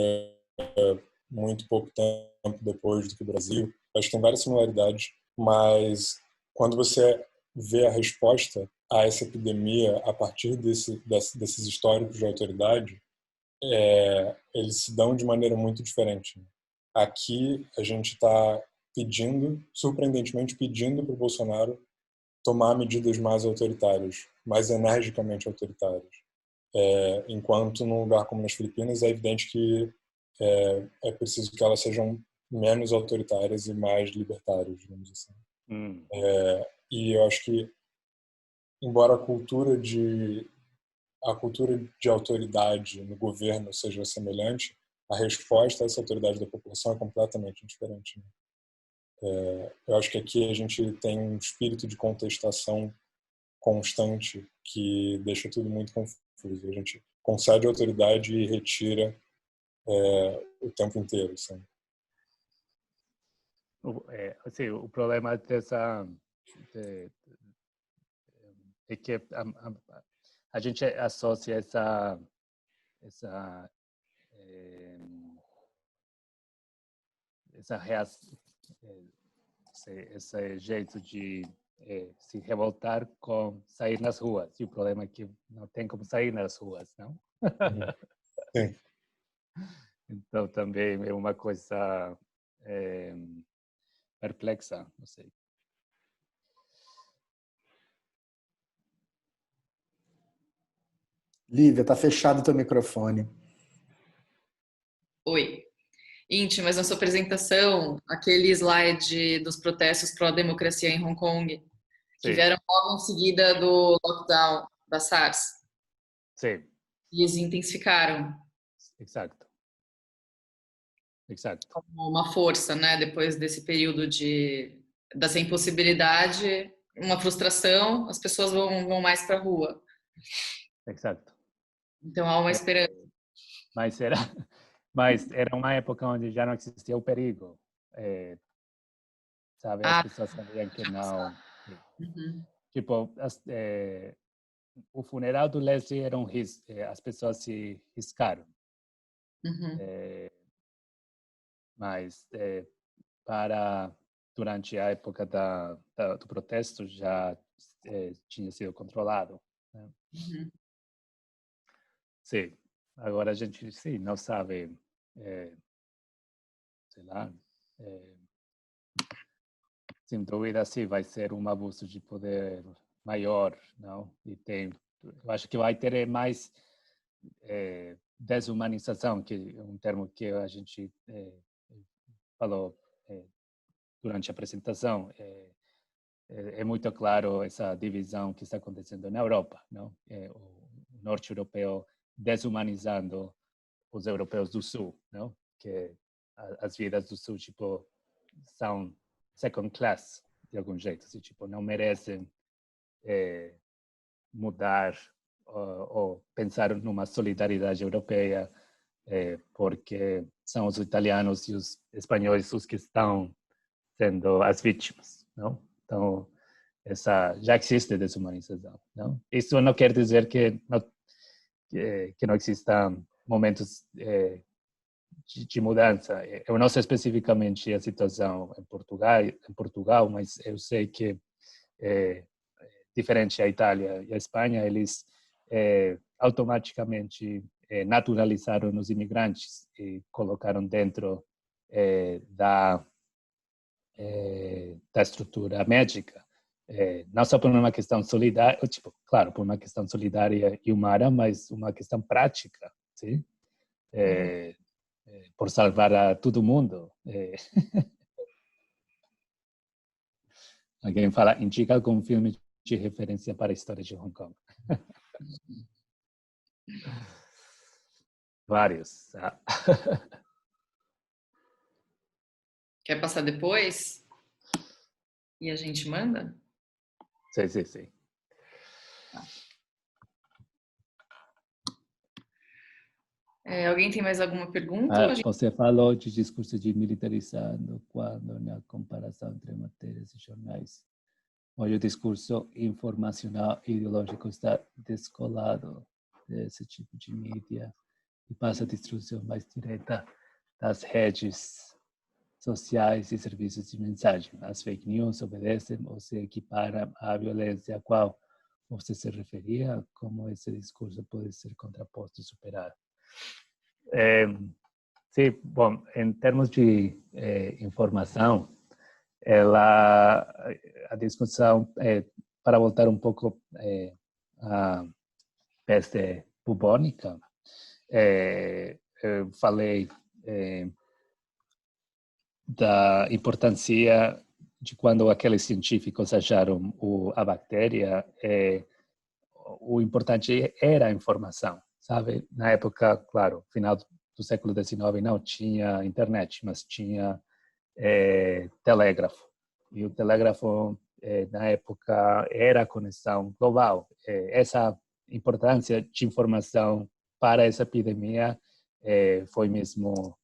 muito pouco tempo depois do que o Brasil. Acho que tem várias similaridades, mas quando você vê a resposta a essa epidemia a partir desses históricos de autoridade, eles se dão de maneira muito diferente. Aqui a gente está pedindo, surpreendentemente pedindo para o Bolsonaro tomar medidas mais autoritárias, mais energicamente autoritárias. Enquanto num lugar como nas Filipinas é evidente que é preciso que elas sejam menos autoritárias e mais libertárias, digamos assim. E eu acho que, embora a cultura de autoridade no governo seja semelhante, a resposta a essa autoridade da população é completamente diferente. Eu acho que aqui a gente tem um espírito de contestação constante que deixa tudo muito confuso. A gente concede autoridade e retira o tempo inteiro. Assim. O problema dessa é que a gente associa esse jeito de se revoltar com sair nas ruas. E o problema é que não tem como sair nas ruas, não? Sim. Então também é uma coisa perplexa, não sei. Lívia, tá fechado o teu microfone. Oi. Inti, mas na sua apresentação, aquele slide dos protestos pró-democracia em Hong Kong, que Sim, vieram logo em seguida do lockdown da SARS, sim, e eles intensificaram exato. como uma força, né? Depois desse período dessa impossibilidade, uma frustração, as pessoas vão mais para a rua. Exato. Então há uma esperança. Mas era uma época onde já não existia o perigo. Sabe, as pessoas sabiam que não. Uhum. Tipo, o funeral do Leslie era as pessoas se riscaram. Uhum. Mas durante a época do protesto já tinha sido controlado. Né? Uhum. Sim. Agora a gente sim, não sabe, sei lá, sem dúvida sim, vai ser um abuso de poder maior, não? Eu acho que vai ter mais desumanização, que é um termo que a gente falou durante a apresentação. É muito claro essa divisão que está acontecendo na Europa, não? O norte europeu desumanizando os europeus do sul, não? Que as vidas do sul tipo são second class de algum jeito, assim, tipo não merecem mudar ou pensar numa solidariedade europeia porque são os italianos e os espanhóis os que estão sendo as vítimas, não? Então já existe desumanização, não? Isso não quer dizer que não existam momentos de mudança. Eu não sei especificamente a situação em Portugal, mas eu sei que diferente à Itália e à Espanha, eles automaticamente naturalizaram os imigrantes e colocaram dentro da estrutura médica, não só por uma questão solidária, tipo, claro, por uma questão solidária e humana, mas uma questão prática, sim? Por salvar a todo mundo. Alguém fala, indica algum filme de referência para a história de Hong Kong. Vários. Quer passar depois? E a gente manda? Sim. Alguém tem mais alguma pergunta? Você falou de discurso de militarizando quando na comparação entre matérias e jornais. Hoje o discurso informacional e ideológico está descolado desse tipo de mídia e passa a distribuição mais direta das redes sociais e serviços de mensagem. As fake news obedecem ou se equiparam à violência a qual você se referia, como esse discurso pode ser contraposto e superado. Sim, bom, em termos de informação, a discussão, para voltar um pouco à peste bubônica, eu falei da importância de quando aqueles científicos acharam a bactéria, o importante era a informação, sabe? Na época, claro, final do século XIX não tinha internet, mas tinha telégrafo. E o telégrafo, na época, era a conexão global. Essa importância de informação para essa epidemia foi mesmo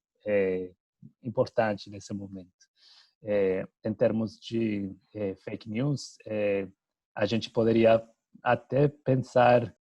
importante nesse momento. Em termos de fake news, a gente poderia até pensar